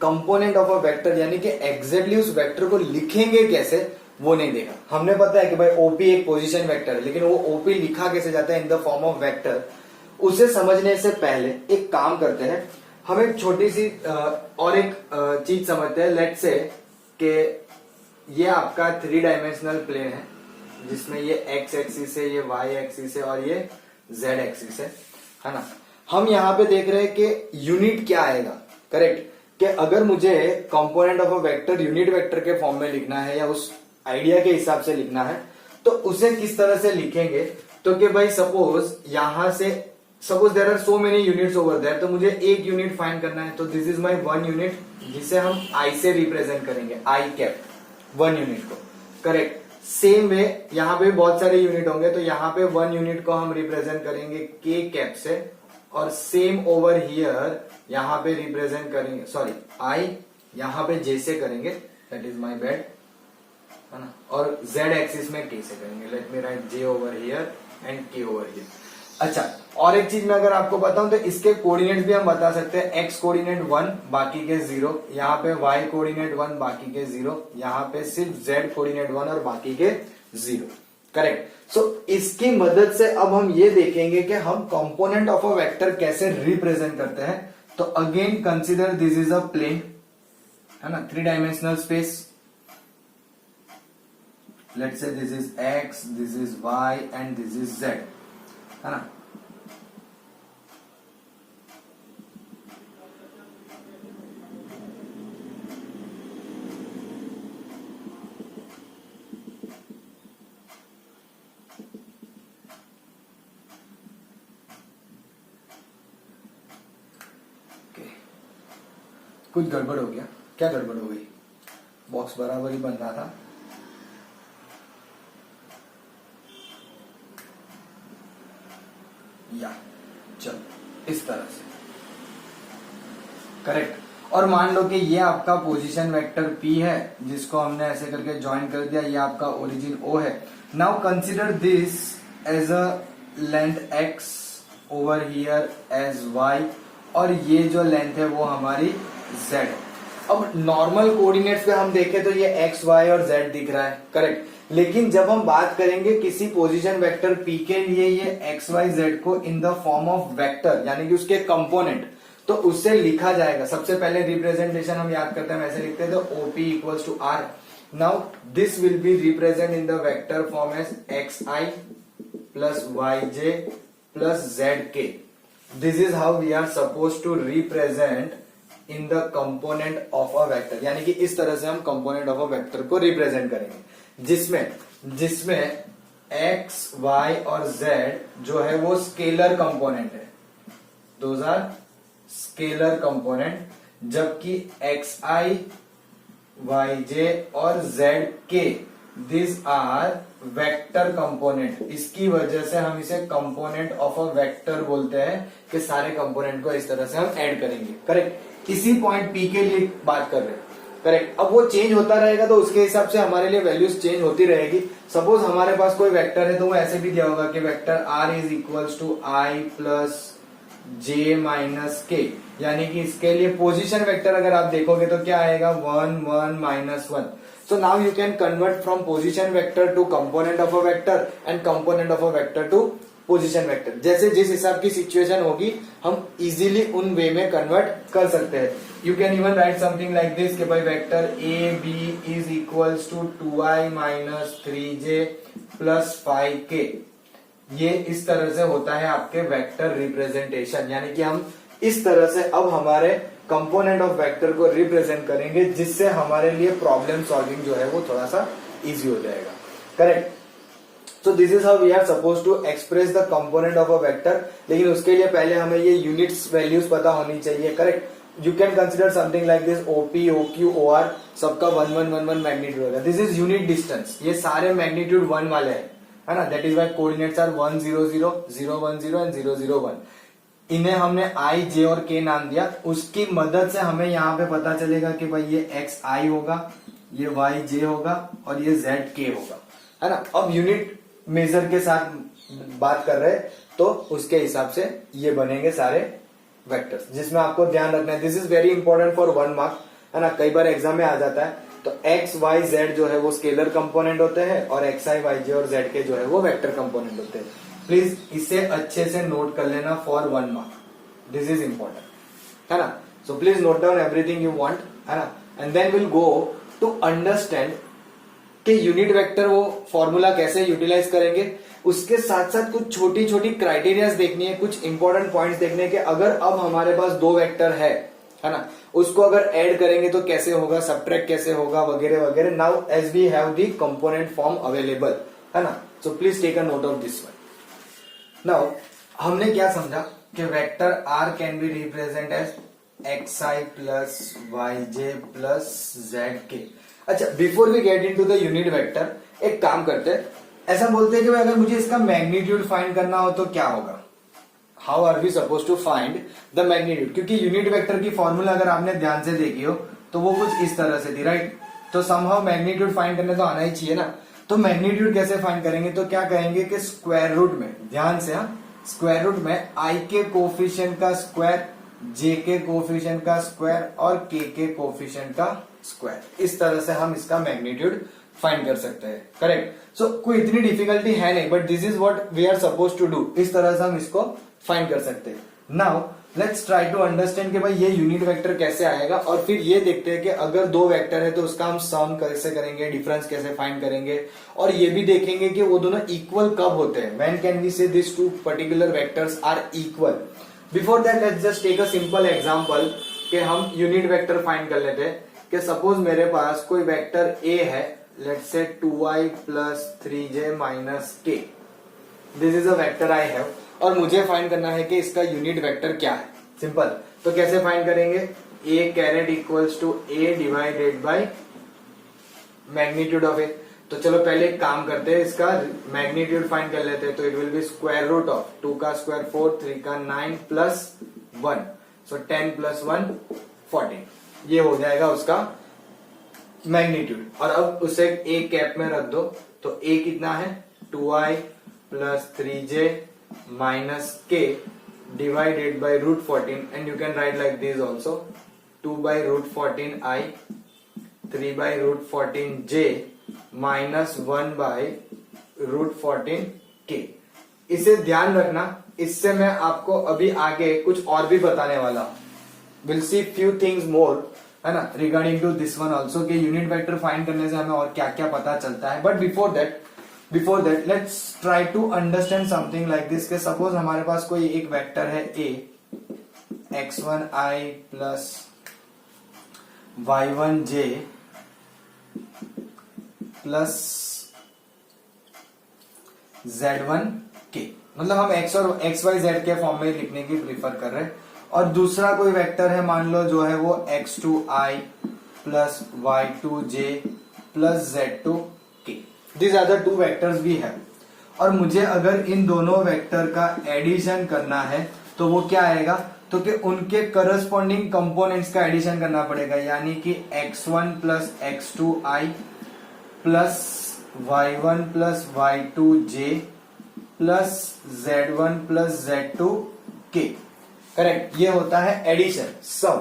कंपोनेंट ऑफ अ वेक्टर यानी कि एग्जैक्टली उस वेक्टर को लिखेंगे कैसे वो नहीं देखा. हमने पता है कि भाई ओपी एक पोजीशन वेक्टर है, लेकिन वो ओपी लिखा कैसे जाता है in the form of vector, उसे समझने से पहले एक काम करते हैं. हम एक छोटी सी और एक चीज समझते हैं। लेट्स से कि ये आपका 3 डायमेंशनल प्लेन है जिसमें ये एक्स एक्सिस है, ये वाई एक्सिस है और ये जेड एक्सिस है ना। हम यहाँ पे देख रहे हैं कि यूनिट क्या आएगा, करेक्ट, कि अगर मुझे component of a vector unit vector के फॉर्म में लिखना है या उस आइडिया के हिसाब से लिखना है तो उसे किस तरह से लिखेंगे। तो कि भाई सपोज यहां से suppose there are so many units over there, तो मुझे एक यूनिट फाइंड करना है। तो दिस इज माय 1 यूनिट जिसे हम आई से रिप्रेजेंट करेंगे, आई कैप 1 यूनिट को, करेक्ट। सेम वे यहाँ पे बहुत सारे यूनिट होंगे तो यहाँ पे 1 यूनिट को हम रिप्रेजेंट करेंगे के कैप से, और सेम ओवर हियर यहाँ पे रिप्रेजेंट करेंगे, सॉरी आई यहाँ पे जे से करेंगे, दैट इज माय बैड, है ना। और जेड एक्सिस में के से करेंगे, let me right J over here and के ओवर हियर। अच्छा, और एक चीज मैं अगर आपको बताऊं तो इसके कोऑर्डिनेट्स भी हम बता सकते हैं। एक्स कोऑर्डिनेट 1 बाकी के 0, यहाँ पे वाई कोऑर्डिनेट 1 बाकी के 0, यहाँ पे सिर्फ जेड कोऑर्डिनेट 1 और बाकी के 0, करेक्ट। सो इसकी मदद से अब हम ये देखेंगे कि हम कंपोनेंट ऑफ अ वेक्टर कैसे रिप्रेजेंट करते हैं। तो again consider this is a plane, है ना, 3 dimensional space. Let's say this is X, this is Y and this is Z, है ना। कुछ गड़बड़ हो गया, क्या गड़बड़ हो गई? बॉक्स बराबर ही बन रहा था। या चलो इस तरह से, करेक्ट। और मान लो कि ये आपका पोजीशन वेक्टर P है जिसको हमने ऐसे करके ज्वाइन कर दिया, ये आपका ओरिजिन O है। Now consider this as a length X over here as Y, और ये जो लेंथ है वो हमारी Z। अब नॉर्मल कोऑर्डिनेट्स पे हम देखें तो ये X, Y और Z दिख रहा है, करेक्ट। लेकिन जब हम बात करेंगे किसी पोजीशन वेक्टर P के लिए ये X, Y, Z को in the form of vector यानी कि उसके कंपोनेंट, तो उससे लिखा जाएगा। सबसे पहले रिप्रेजेंटेशन हम याद करते हैं, वैसे लिखते हैं तो OP equals to R। Now this will be represent in the vector form as XI plus YJ plus ZK। This is how we are suppose to represent in the component of a vector, यानी कि इस तरह से हम कंपोनेंट ऑफ अ वेक्टर को रिप्रेजेंट करेंगे, जिसमें x, y और z जो है वो स्केलर कंपोनेंट है, दोज आर स्केलर कंपोनेंट, जबकि xi, yj और zk this are vector component. इसकी वजह से हम इसे कंपोनेंट ऑफ अ वेक्टर बोलते हैं कि सारे कंपोनेंट को इस तरह से हम ऐड करेंगे, करेक्ट। इसी पॉइंट P के लिए बात कर रहे हैं, करेक्ट। अब वो चेंज होता रहेगा तो उसके हिसाब से हमारे लिए वैल्यूज चेंज होती रहेगी। सपोज हमारे पास कोई वेक्टर है तो वो ऐसे भी दिया होगा कि vector R is equals to I plus J minus K, यानी कि इसके लिए पोजीशन वेक्टर अगर आप देखोगे तो क्या आएगा 1 1 minus 1। So now you can convert from position vector to component of a vector and component of a vector to position vector। जैसे जिस हिसाब की सिचुएशन होगी हम इजीली उन वे में कन्वर्ट कर सकते हैं। You can even write something like this कि भाई vector A B is equals to 2i minus 3j plus 5k। ये इस तरह से होता है आपके वेक्टर रिप्रेजेंटेशन, यानी कि हम इस तरह से अब हमारे कंपोनेंट ऑफ वेक्टर को रिप्रेजेंट करेंगे, जिससे हमारे लिए प्रॉब्लम सॉल्विंग जो है वो थोड़ा सा इजी हो जाएगा, correct. So this is how we are suppose to express the component of a vector. लेकिन उसके लिए पहले हमें ये यूनिट्स वैल्यूज पता होनी चाहिए, correct. You can consider something like this OP, OQ, OR सबका 1 1 1 1 मैग्नीट्यूड होगा। दिस इज यूनिट डिस्टेंस, ये सारे मैग्नीट्यूड 1 वाले हैं, है ना। That is why coordinates are 1 0 0 0 1 0 and 0 0 1। इन्हें हमने I, J और K नाम दिया। उसकी मदद से हमें यहाँ पे पता चलेगा कि भाई ये XI होगा, ये YJ होगा और ये ZK होगा, है ना। अब यूनिट मेजर के साथ बात कर रहे हैं तो उसके हिसाब से ये बनेंगे सारे वेक्टर्स, जिसमें आपको ध्यान रखना है, this is very important for 1 mark, है ना। कई बार एग्जाम में आ जाता है। तो X, Y, Z जो है वो स्केलर कंपोनेंट होते हैं और XI, YJ और ZK जो है वो वेक्टर कंपोनेंट होते हैं। प्लीज इसे अच्छे से नोट कर लेना for 1 mark, this is important. है ना. So please note down everything you want, है ना, and then will go to understand कि यूनिट वेक्टर वो फॉर्मूला कैसे यूटिलाइज करेंगे. उसके साथ साथ कुछ छोटी छोटी क्राइटेरियाज देखनी है, कुछ इंपॉर्टेंट पॉइंट्स देखने हैं कि अगर अब हमारे पास दो वेक्टर है ना, उसको अगर ऐड करेंगे तो कैसे होगा, सब्ट्रैक्ट कैसे होगा, वगैरह वगैरह. Now as we have the component form available, है ना. So please take a note of this one. नाउ हमने क्या समझा कि vector R can be represent as xi plus yj plus zk. अच्छा, before we get into the unit vector एक काम करते हैं, ऐसा बोलते हैं कि अगर मुझे इसका मैग्नीट्यूड फाइंड करना हो तो क्या होगा. How are we suppose to find the magnitude, क्योंकि यूनिट वेक्टर की फॉर्मूला अगर आपने ध्यान से देखी हो तो वो कुछ इस तरह से थी, राइट. तो समहाउ मैग्नीट्यूड फाइंड करने तो आना ही चाहिए ना. तो मैग्नीट्यूड कैसे फाइंड करेंगे, तो क्या कहेंगे कि स्क्वायर रूट में, ध्यान से, स्क्वायर रूट में आई के कोफिशिएंट का स्क्वायर, जे के कोफिशिएंट का स्क्वायर और के कोफिशिएंट का स्क्वायर, इस तरह से हम इसका मैग्नीट्यूड फाइंड कर सकते हैं. करेक्ट. सो कोई इतनी डिफिकल्टी है नहीं, but this is what we are suppose to do. इस तरह से हम इसको फाइंड कर सकते हैं. Now let's try to understand कि भाई ये यूनिट वेक्टर कैसे आएगा, और फिर ये देखते हैं कि अगर दो वेक्टर है तो उसका हम सम कैसे करेंगे, डिफरेंस कैसे फाइंड करेंगे, और ये भी देखेंगे कि वो दोनों इक्वल कब होते हैं. When can we say this two particular vectors are equal. Before that let's just take a simple example कि हम यूनिट वेक्टर फाइंड कर लेते हैं. कि सपोज मेरे पास कोई वेक्टर ए है, लेट्स से 2i plus 3j minus k. This is a vector I have, और मुझे फाइंड करना है कि इसका यूनिट वेक्टर क्या है. सिंपल. तो कैसे फाइंड करेंगे, a carat equals to a divided by magnitude of a. तो चलो पहले एक काम करते हैं, इसका मैग्नीट्यूड फाइंड कर लेते हैं. तो it will be square root of 2 का स्क्वायर 4, 3 का 9 प्लस 1, सो 10 प्लस 1 14. ये हो जाएगा उसका मैग्नीट्यूड. और अब उसे a कैप में रख दो, तो a कितना है 2i plus 3j minus k divided by root 14, and you can write like this also, 2 by root 14i 3 by root 14j minus 1 by root 14k. इसे ध्यान रखना, इससे मैं आपको अभी आगे कुछ और भी बताने वाला हूं. Will see few things more, है ना, regarding to this one also, कि यूनिट वेक्टर फाइंड करने से हमें और क्या क्या पता चलता है. But before that let's try to understand something like this. के सपोज हमारे पास कोई एक वेक्टर है a, x1i plus y1j plus z1k. मतलब हम x और x y z के फॉर्म में लिखने की प्रीफर कर रहे हैं. और दूसरा कोई वेक्टर है, मान लो जो है वो x2i plus y2j plus z2k. These are the two vectors we have. और मुझे अगर इन दोनों वेक्टर का एडिशन करना है तो वो क्या आएगा, तो कि उनके करस्पॉन्डिंग कंपोनेंट्स का एडिशन करना पड़ेगा. यानी कि x1 plus x2i plus y1 plus y2j plus z1 plus z2k. Correct. ये होता है एडिशन, सम,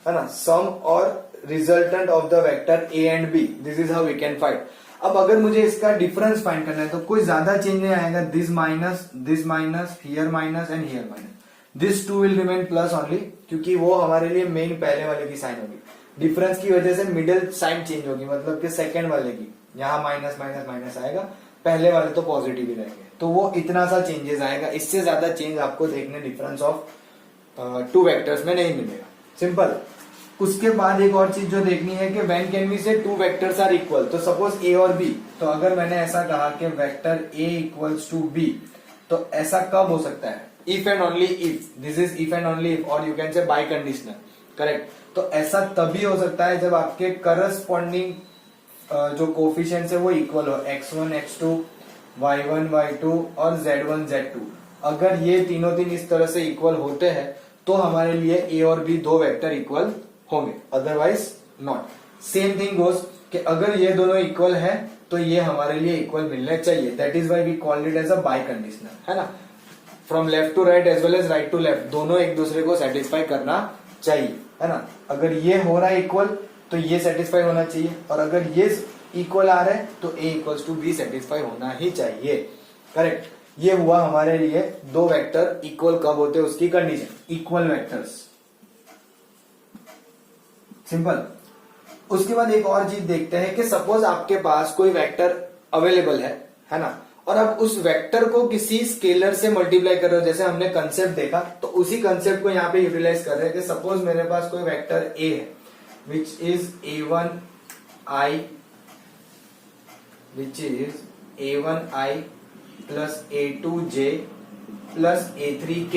है ना, सम और resultant of the vector a and b. This is how we can find. अब अगर मुझे इसका डिफरेंस फाइंड करना है तो कोई ज्यादा चेंज नहीं आएगा. This minus, here minus and here minus. This too will remain plus only, क्योंकि वो हमारे लिए मेन पहले वाले की साइन होगी. डिफरेंस की वजह से मिडिल साइन चेंज होगी, मतलब कि सेकंड वाले की यहाँ माइनस माइनस माइनस आएगा, पहले वाले तो पॉजिटिव ही रहेंगे. तो वो इतना सा चेंजेस आएगा. इससे ज्यादा चेंज आपको देखने डिफरेंस ऑफ टू वेक्टर्स में नहीं मिलेगा. सिंपल. उसके बाद एक और चीज जो देखनी है कि when can we say two vectors are equal. तो सपोज ए और बी, तो अगर मैंने ऐसा कहा कि vector A equals to B, तो ऐसा कब हो सकता है, if and only if. This is if and only if, और you can say biconditional. Correct. तो ऐसा तभी हो सकता है जब आपके करस्पॉन्डिंग जो कोफिशिएंट्स है वो इक्वल हो, x1 x2 y1 y2 और z1 z2. अगर ये तीनों तीन इस तरह से इक्वल होते हैं तो हमारे लिए ए और बी दो वेक्टर इक्वल होंगे, otherwise not. Same thing goes कि अगर ये दोनों इक्वल है तो ये हमारे लिए इक्वल मिलने चाहिए. That is why we called it as a biconditional, है ना. From left to right as well as right to left, दोनों एक दूसरे को सेटिस्फाई करना चाहिए, है ना. अगर ये हो रहा है इक्वल तो ये सेटिस्फाई होना चाहिए, और अगर ये इक्वल आ रहा है तो ए इक्वल्स टू बी सेटिस्फाई होना ही चाहिए. करेक्ट. ये हुआ हमारे लिए दो वेक्टर इक्वल कब होते हैं उसकी कंडीशन. Equal vectors, simple. उसके बाद एक और चीज देखते हैं कि सपोज आपके पास कोई वेक्टर अवेलेबल है ना, और आप उस वेक्टर को किसी स्केलर से मल्टीप्लाई कर रहे हो, जैसे हमने कंसेप्ट देखा, तो उसी कंसेप्ट को यहाँ पे यूटिलाइज कर रहे हैं कि सपोज मेरे पास कोई वेक्टर ए है which is a1i plus a2j plus a3k,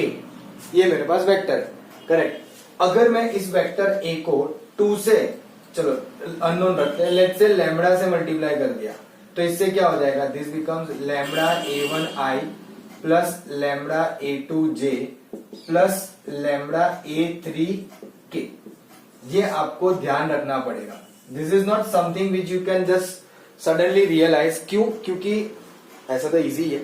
ये मेरे पास वेक्टर है, करेक्ट। अगर मैं इस वेक्टर a को 2 से, चलो अननोन रखते हैं, लेट्स से लैम्बडा से मल्टीप्लाई कर दिया, तो इससे क्या हो जाएगा, this becomes lambda a1i plus lambda a2j plus lambda a3k। ये आपको ध्यान रखना पड़ेगा। This is not something which you can just suddenly realise. क्यों? क्योंकि ऐसा तो इजी है,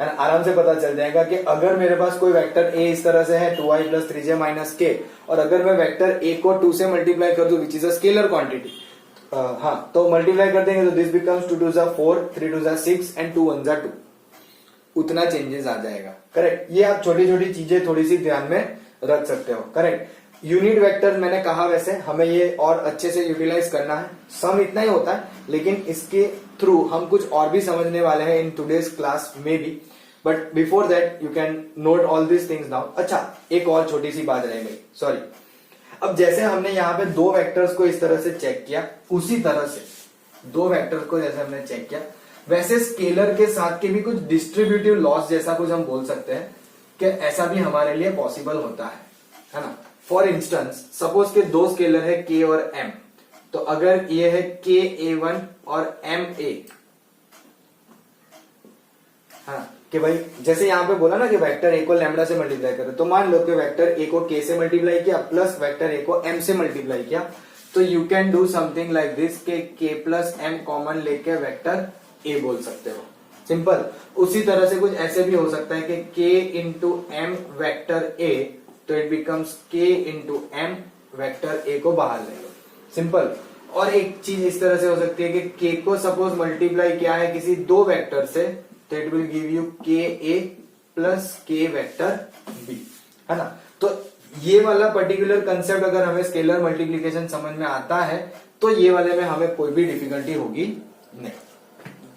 आराम से पता चल जाएगा कि अगर मेरे पास कोई वेक्टर a इस तरह से है 2i plus 3j minus k, और अगर मैं वेक्टर a को 2 से मल्टीप्लाई कर दूं which is a scalar quantity, हाँ, तो मल्टीप्लाई कर देंगे तो दिस बिकम्स 2 2 4, 3 2 6 एंड 2 1 2, उतना चेंजेस आ जाएगा, करेक्ट। ये आप छोटी छोटी चीजें थोड़ी सी ध्यान में रख सकते हो, करेक्ट। यूनिट वेक्टर मैंने कहा, वैसे हमें ये और अच्छे से यूटिलाइज करना है, सम इतना ही होता है, लेकिन इसके थ्रू हम कुछ और भी समझने वाले हैं इन टुडेज क्लास में भी, but before that you can note all this things now. अच्छा, एक और छोटी सी बात रह गई, सॉरी। अब जैसे हमने यहाँ पे दो वेक्टर्स को इस तरह से चेक किया, उसी तरह से दो वेक्टर्स को जैसे हमने चेक किया, वैसे स्केलर के साथ के भी कुछ डिस्ट्रीब्यूटिव लॉस जैसा कुछ हम बोल सकते हैं कि ऐसा भी हमारे लिए पॉसिबल होता है ना। फॉर इंस्टेंस सपोज के दो स्केलर है k और m, तो अगर ये है ka1 और ma, हाँ, कि भाई जैसे यहाँ पे बोला ना कि वेक्टर a को लैम्बडा से मल्टीप्लाई करे, तो मान लो कि वेक्टर a को k से मल्टीप्लाई किया प्लस वेक्टर a को m से मल्टीप्लाई किया, तो you can do something like this के k प्लस m कॉमन लेके वेक्टर a बोल सकते हो, सिंपल। उसी तरह से कुछ ऐसे भी हो सकता है कि k into m vector a, तो it becomes k into m vector a को बाहर ले लो, सिंपल। और एक चीज इस तरह से हो सकती है कि k को सपोज मल्टीप्लाई किया है किसी दो वेक्टर से, तो it will give you ka plus k vector b, है ना। तो ये वाला पर्टिकुलर कंसेप्ट अगर हमें स्केलर मल्टीप्लीकेशन समझ में आता है, तो ये वाले में हमें कोई भी डिफिकल्टी होगी नहीं।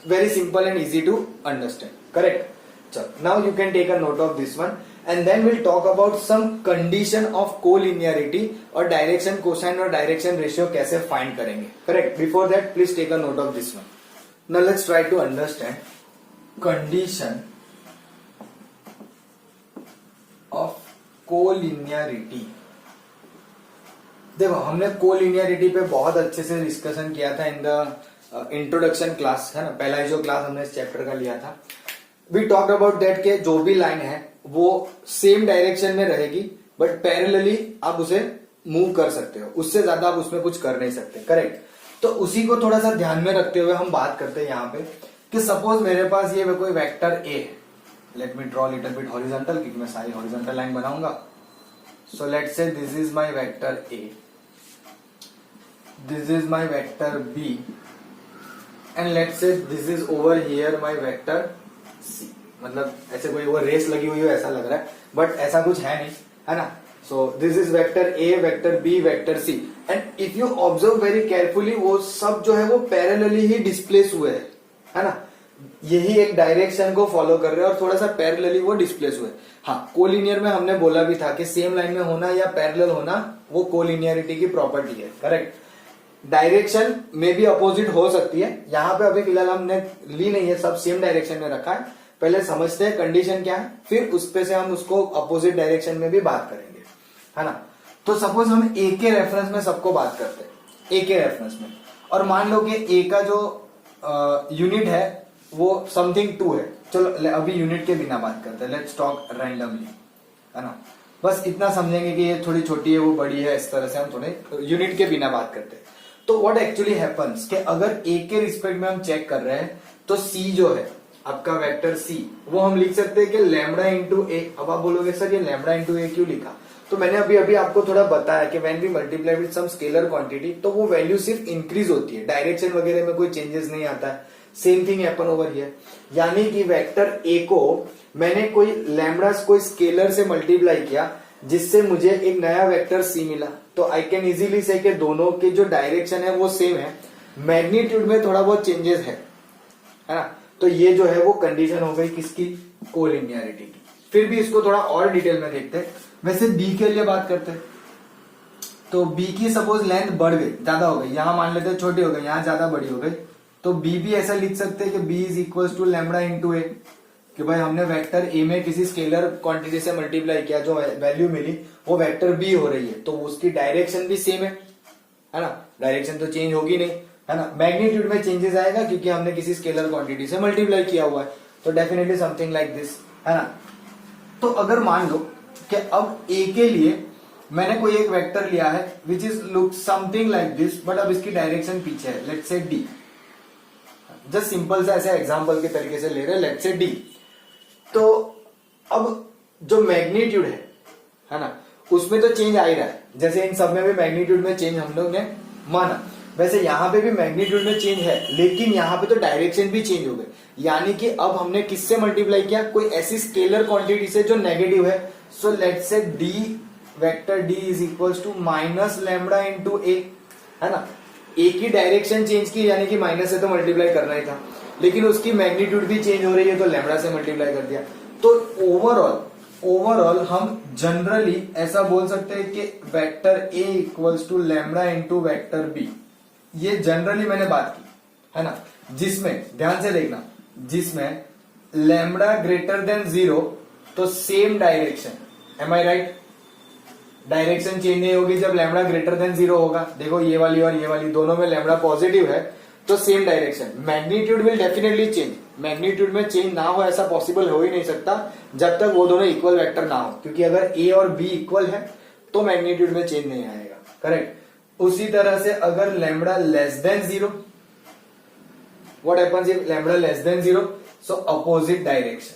Very simple and easy to understand, correct. चलो, now you can take a note of this one and then we'll talk about some condition of collinearity और direction cosine और direction ratio कैसे find करेंगे, correct। Before that please take a note of this one. Now let's try to understand condition of collinearity। देखो, हमने कोलिनियरिटी पे बहुत अच्छे से डिस्कशन किया था इन द इंट्रोडक्शन क्लास, है ना, पहला ही जो क्लास हमने इस चैप्टर का लिया था। वी टॉक्ड अबाउट दैट के जो भी लाइन है वो सेम डायरेक्शन में रहेगी, बट पैरेलली आप उसे मूव कर सकते हो, उससे ज्यादा आप उसमें कुछ कर नहीं सकते, करेक्ट। तो उसी को थोड़ा सा ध्यान में रखते हुए हम बात करते हैं यहाँ पे कि सपोज मेरे पास ये कोई वेक्टर ए है, let me draw little bit horizontal, क्योंकि मैं सारी हॉरिजॉन्टल लाइन बनाऊंगा। So let's say this is my vector A, this is my vector B, and let's say this is over here my vector C. मतलब ऐसे कोई वो रेस लगी हुई हो ऐसा लग रहा है, बट ऐसा कुछ है नहीं, है ना। So this is vector A, vector B, vector C, and if you observe very carefully, वो सब जो है वो पैरेलली ही डिस्प्लेस हुए है ना। यही एक डायरेक्शन को फॉलो कर रहे हैं और थोड़ा सा पैरेलली वो डिस्प्लेस हुए। हाँ, कोलिनियर में हमने बोला भी था कि सेम लाइन में होना या पैरेलल होना वो कोलिनियरिटी की प्रॉपर्टी है, करेक्ट। डायरेक्शन में भी अपोजिट हो सकती है, यहाँ पे अभी फिलहाल हमने ली नहीं है, सब सेम डायरेक्शन में रखा है। पहले समझते हैं कंडीशन क्या है, फिर उस पे से हम उसको अपोजिट डायरेक्शन में भी बात करेंगे, है ना। तो सपोज हम ए के रेफरेंस में सबको बात करते हैं, ए के रेफरेंस में, और मान लो कि ए का जो यूनिट है वो समथिंग 2 है। चलो अभी यूनिट के बिना बात करते हैं, लेट्स टॉक रैंडमली, है ना। बस इतना समझेंगे कि ये थोड़ी छोटी है वो बड़ी है, इस तरह से हम थोड़े यूनिट के बिना बात करते हैं। तो व्हाट एक्चुअली हैपेंस कि अगर ए के रिस्पेक्ट में हम चेक कर रहे हैं, तो सी जो है आपका वेक्टर सी, वो हम लिख सकते हैं कि लैम्बडा इंटू ए। अब आप बोलोगे सर ये लैम्बडा इंटू ए क्यों लिखा, तो मैंने अभी आपको थोड़ा बताया कि when we multiply with some scalar quantity, तो वो वैल्यू सिर्फ इंक्रीज होती है, डायरेक्शन वगैरह में कोई चेंजेस नहीं आता है। Same thing happen over here, यानी कि वेक्टर ए को मैंने कोई लैम्बडा कोई स्केलर से मल्टीप्लाई किया, जिससे मुझे एक नया वेक्टर सी मिला, तो आई कैन इजीली से कि दोनों के जो डायरेक्शन है वो सेम है, मैग्नीट्यूड में थोड़ा बहुत चेंजेस है ना। तो ये जो है वो कंडीशन हो गई किसकी, कोलिनियरिटी की। फिर भी इसको थोड़ा और डिटेल में देखते हैं। वैसे बी के लिए बात करते हैं, तो बी की सपोज लेंथ बढ़ गई, ज्यादा हो गई, यहां मान लेते हैं छोटी हो गई, यहां ज्यादा बड़ी हो गई, तो बी भी ऐसा लिख सकते हैं कि B is equal to lambda into A, कि भाई हमने वेक्टर ए में किसी स्केलर क्वांटिटी से मल्टीप्लाई किया, जो वैल्यू मिली वो वेक्टर बी हो रही है, तो उसकी डायरेक्शन भी सेम है ना, डायरेक्शन तो चेंज होगी नहीं, है ना। मैग्नीट्यूड में चेंजेस आएगा क्योंकि हमने किसी स्केलर क्वांटिटी से मल्टीप्लाई किया हुआ है, तो डेफिनेटली समथिंग लाइक दिस, है ना। तो अगर मान लो कि अब ए के लिए मैंने कोई एक वेक्टर लिया है which is look something like this, but अब इसकी डायरेक्शन पीछे है, let's say D, just simple सा ऐसे एग्जांपल के तरीके से ले रहे हैं, लेट्स से डी। तो अब जो मैग्नीट्यूड है ना, उसमें तो चेंज आ ही रहा है, जैसे इन सब में भी मैग्नीट्यूड में चेंज हम लोग ने माना, वैसे यहां पे भी मैग्नीट्यूड में चेंज है, लेकिन यहां पे तो डायरेक्शन भी चेंज हो गई, यानी कि अब हमने किससे मल्टीप्लाई किया, कोई ऐसी स्केलर क्वांटिटी से जो नेगेटिव है। So let's say D, vector D is equals to minus lambda into A, है ना। ए की डायरेक्शन चेंज की, यानी कि माइनस से तो मल्टीप्लाई करना ही था, लेकिन उसकी मैग्नीट्यूड भी चेंज हो रही है, तो लैम्बडा से मल्टीप्लाई कर दिया। तो ओवरऑल हम जनरली ऐसा बोल सकते हैं कि vector A equals to lambda into vector B, ये जनरली मैंने बात की, है ना, जिसमें ध्यान से देखना, जिसमें लैम्बडा ग्रेटर देन 0 तो same direction, M I right, direction change नहीं होगी जब लैम्बडा ग्रेटर देन 0 होगा। देखो ये वाली और ये वाली दोनों में लैम्बडा पॉजिटिव है, तो same direction. Magnitude will definitely change, magnitude में चेंज ना हो ऐसा पॉसिबल हो ही नहीं सकता जब तक वो दोनों इक्वल वेक्टर ना हो, क्योंकि अगर ए और बी इक्वल है तो मैग्नीट्यूड में चेंज नहीं आएगा, करेक्ट। उसी तरह से अगर lambda less than 0, what happens if lambda less than 0, so opposite direction,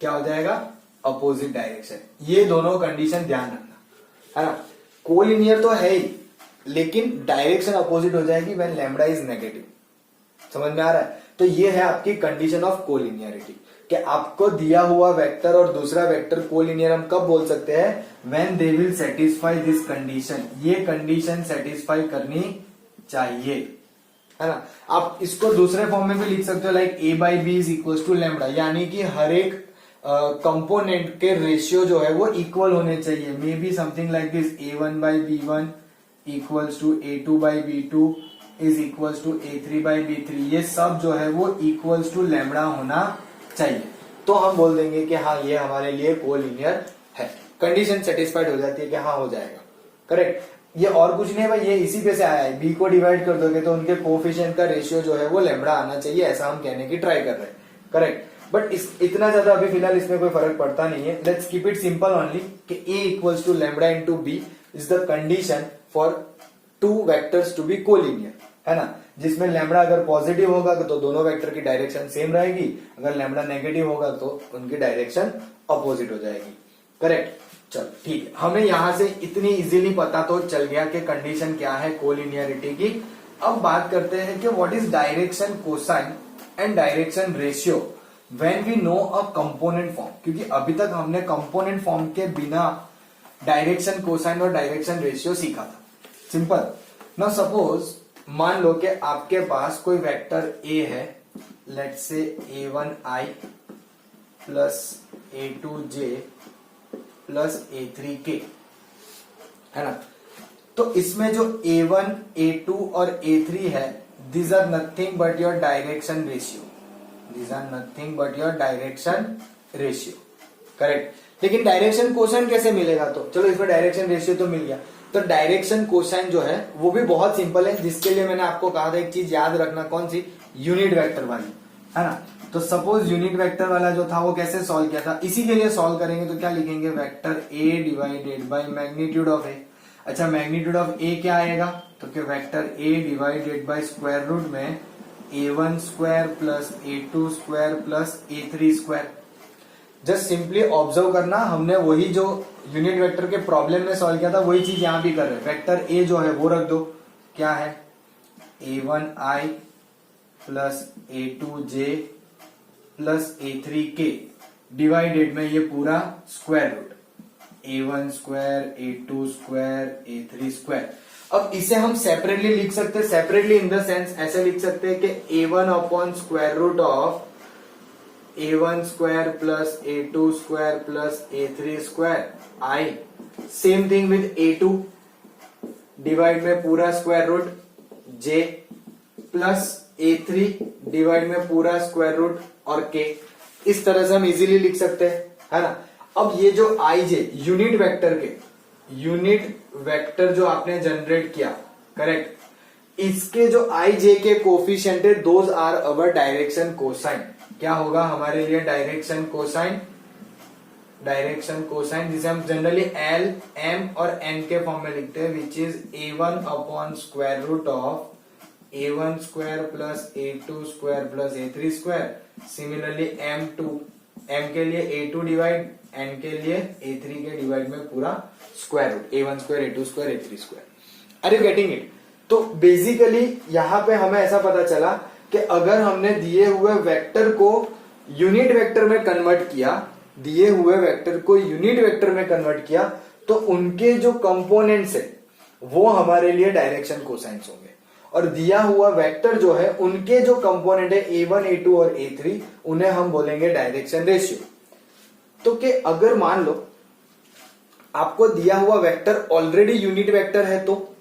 क्या हो जाएगा, अपोजिट डायरेक्शन। ये दोनों कंडीशन ध्यान रखना, है ना। कोलिनियर तो है ही, लेकिन डायरेक्शन अपोजिट हो जाएगी व्हेन लैम्बडा इज नेगेटिव, समझ में आ रहा है। तो ये है आपकी कंडीशन ऑफ कोलिनियरिटी, कि आपको दिया हुआ वेक्टर और दूसरा वेक्टर कोलिनियर हम कब बोल सकते हैं, when they will satisfy this condition, ये कंडीशन सेटिस्फाई करनी चाहिए, है ना। आप इसको दूसरे फॉर्म में भी लिख सकते हो, like A by B is equal to lambda, यानी कि हर एक कंपोनेंट के रेशियो जो है वो इक्वल होने चाहिए, may be something like this, a1 by b1 equals to a2 by b2 is equals to a3 by b3, ये सब जो है वो इक्वल्स टू लैम्बडा होना चाहिए, तो हम बोल देंगे कि हाँ ये हमारे लिए कोलिनियर है, कंडीशन सेटिस्फाइड हो जाती है कि हाँ हो जाएगा, करेक्ट। ये और कुछ नहीं है भाई, ये इसी पे से आया है, बी को डिवाइड कर दोगे तो उनके कोफिशिएंट का रेशियो जो है वो लैम्बडा आना चाहिए, ऐसा हम कहने की ट्राई कर रहे हैं, करेक्ट। बट इतना ज्यादा अभी फिलहाल इसमें कोई फर्क पड़ता नहीं है, let's keep it simple only कि a equals to lambda into b is the condition for two vectors to be collinear, है ना, जिसमें लैम्बडा अगर पॉजिटिव होगा तो दोनों वेक्टर की डायरेक्शन सेम रहेगी, अगर लैम्बडा नेगेटिव होगा तो उनकी डायरेक्शन अपोजिट हो जाएगी, करेक्ट। चल ठीक है, हमें यहां से इतनी इजीली पता तो चल गया कि कंडीशन क्या है कोलिनियरिटी की। अब बात करते हैं कि what is direction cosine and direction ratio when we know a component form, क्योंकि अभी तक हमने कंपोनेंट फॉर्म के बिना डायरेक्शन कोसाइन और डायरेक्शन रेशियो सीखा था, सिंपल। नाउ सपोज मान लो कि आपके पास कोई वेक्टर a है, लेट्स से a1i plus a2j plus a3k, है ना। तो इसमें जो a1, a2 और a3 है, these are nothing but your direction ratio, these are nothing but your direction ratio, correct. लेकिन डायरेक्शन कोसाइन कैसे मिलेगा, तो चलो इसमें डायरेक्शन रेशियो तो मिल गया, तो डायरेक्शन कोसाइन जो है वो भी बहुत सिंपल है, जिसके लिए मैंने आपको कहा था एक चीज याद रखना, कौन सी, यूनिट वेक्टर वाली, है ना। तो सपोज यूनिट वेक्टर वाला जो था वो कैसे सॉल्व किया था, इसी के लिए सॉल्व करेंगे तो क्या लिखेंगे, vector A divided by magnitude of A. अच्छा, मैग्नीट्यूड ऑफ ए क्या आएगा, तो क्या vector A divided by square root में a1 square plus a2 square plus a3 square. Just simply observe करना, हमने वही जो यूनिट वेक्टर के प्रॉब्लम में सॉल्व किया था वही चीज यहां भी कर रहे हैं। वेक्टर ए जो है वो रख दो, क्या है, a1i plus a2j plus a3k, divided में ये पूरा square root a1 square a2 square a3 square. अब इसे हम सेपरेटली लिख सकते हैं, सेपरेटली इन द सेंस ऐसे लिख सकते हैं कि a1 upon square root of a1 square plus a2 square plus a3 square i, same thing with a2 divide में पूरा square root j plus a3 divide में पूरा स्क्वायर रूट और k। इस तरह से हम इजीली लिख सकते हैं, है ना। अब ये जो आई जे यूनिट वेक्टर जो आपने जनरेट किया, करेक्ट, इसके जो आई जे के कोफिशिएंट है, those are our direction cosine. क्या होगा हमारे लिए डायरेक्शन कोसाइन, जिसे हम जनरली एल एम और एन के फॉर्म में लिखते हैं, which is a1 upon square root of a1 square plus a2 square plus a3 square. Similarly m के लिए a2 डिवाइड, n के लिए a3 के डिवाइड में पूरा square root a1 square a2 square a3 square. Are you getting it? तो बेसिकली यहां पे हमें ऐसा पता चला कि अगर हमने दिए हुए वेक्टर को यूनिट वेक्टर में कन्वर्ट किया, तो उनके जो कंपोनेंट्स है वो हमारे लिए डायरेक्शन कोसाइंस होंगे, और दिया हुआ वेक्टर जो है उनके जो कंपोनेंट है a1 a2 और a3 उन्हें हम बोलेंगे डायरेक्शन रेशियो। तो कि अगर मान लो आपको दिया हुआ वेक्टर ऑलरेडी यूनिट वेक्टर है, तो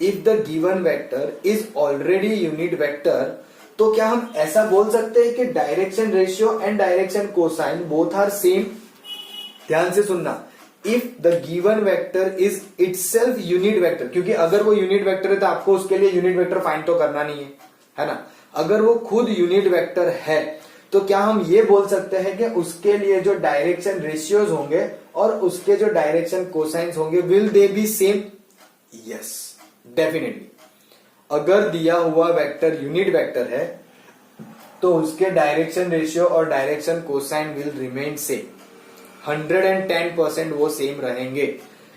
if the given vector is already unit vector, तो क्या हम ऐसा बोल सकते हैं कि direction ratio and direction cosine both are same? ध्यान से सुनना, if the given vector is itself unit vector, क्योंकि अगर वो यूनिट वेक्टर है तो आपको उसके लिए यूनिट वेक्टर फाइंड तो करना नहीं है ना। अगर वो खुद यूनिट वेक्टर है तो क्या हम ये बोल सकते हैं कि उसके लिए जो डायरेक्शन रेशियोज होंगे और उसके जो डायरेक्शन कोसाइंस होंगे, will they B same? Yes, definitely. अगर दिया हुआ वेक्टर यूनिट वेक्टर है तो उसके डायरेक्शन रेशियो और direction cosine will remain same, 110% वो सेम रहेंगे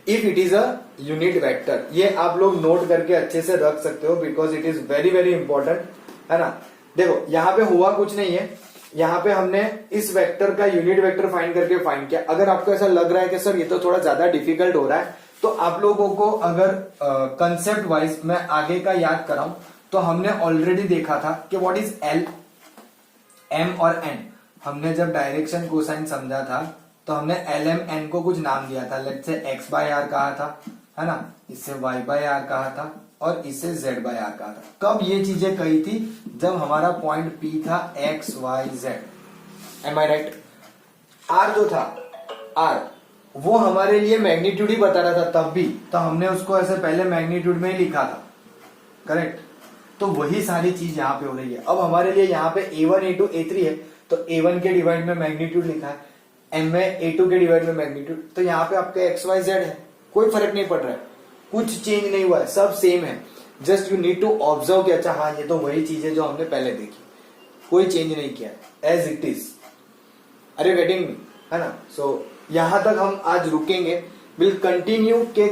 if it is a unit vector. ये आप लोग नोट करके अच्छे से रख सकते हो, because it is very very important, है ना। देखो यहां पे हुआ कुछ नहीं है, यहां पे हमने इस वेक्टर का यूनिट वेक्टर फाइंड करके फाइंड किया। अगर आपको ऐसा लग रहा है कि सर ये तो थोड़ा ज्यादा डिफिकल्ट हो रहा है, तो आप लोगों को अगर कंसेप्ट वाइज मैं आगे का याद कराऊं, तो हमने ऑलरेडी देखा था कि व्हाट इज एल, एम और एन। हमने जब डायरेक्शन कोसाइन समझा था तो हमने एल एम एन को कुछ नाम दिया था, let's say x bye are कहा था, है ना, इससे वाई बाय आर कहा था और इससे जेड बाय आर कहा था। कब ये चीजें कही थी? जब हमारा पॉइंट पी था X Y Z. Am I right? R जो था, आर वो हमारे लिए मैग्नीट्यूड ही बता रहा था तब भी, तो हमने उसको ऐसे पहले मैग्नीट्यूड में ही लिखा था, करेक्ट। तो वही सारी चीज यहाँ पे हो रही है। अब हमारे लिए यहाँ पे a1 a2 a3 है, तो a1 के डिवाइड में मैग्नीट्यूड लिखा है, m में a2 के डिवाइड में मैग्नीट्यूड, तो यहाँ पे आपका एक्स वाई जेड है, कोई फर्क नहीं पड़ रहा है, कुछ चेंज नहीं हुआ है, सब सेम है। Just you need to observe कि अच्छा हाँ ये तो वही चीज है जो हमने पहले देखी, कोई चेंज नहीं किया, as it is. Are you getting me? है ना। सो यहां तक हम आज रुकेंगे। विल कंटिन्यू के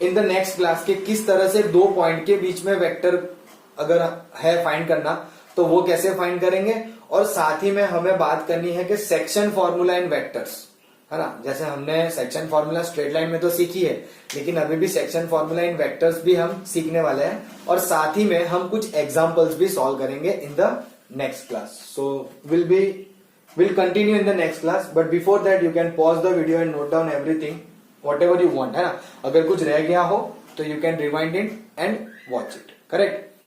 इन द नेक्स्ट क्लास के किस तरह से दो पॉइंट के बीच में वेक्टर अगर है फाइंड करना तो वो कैसे फाइंड करेंगे, और साथ ही में हमें बात करनी है कि सेक्शन फॉर्मूला इन वेक्टर्स, है ना। जैसे हमने सेक्शन फॉर्मूला स्ट्रेट लाइन में तो सीखी है, लेकिन अभी भी सेक्शन फॉर्मूला इन वेक्टर्स भी हम सीखने वाले हैं, और साथ ही में हम कुछ एग्जांपल्स भी सॉल्व करेंगे in the next class. So we'll continue in the next class, but before that you can pause the video and note down everything whatever you want, है ना। अगर कुछ रह गया हो तो you can rewind it and watch it, correct।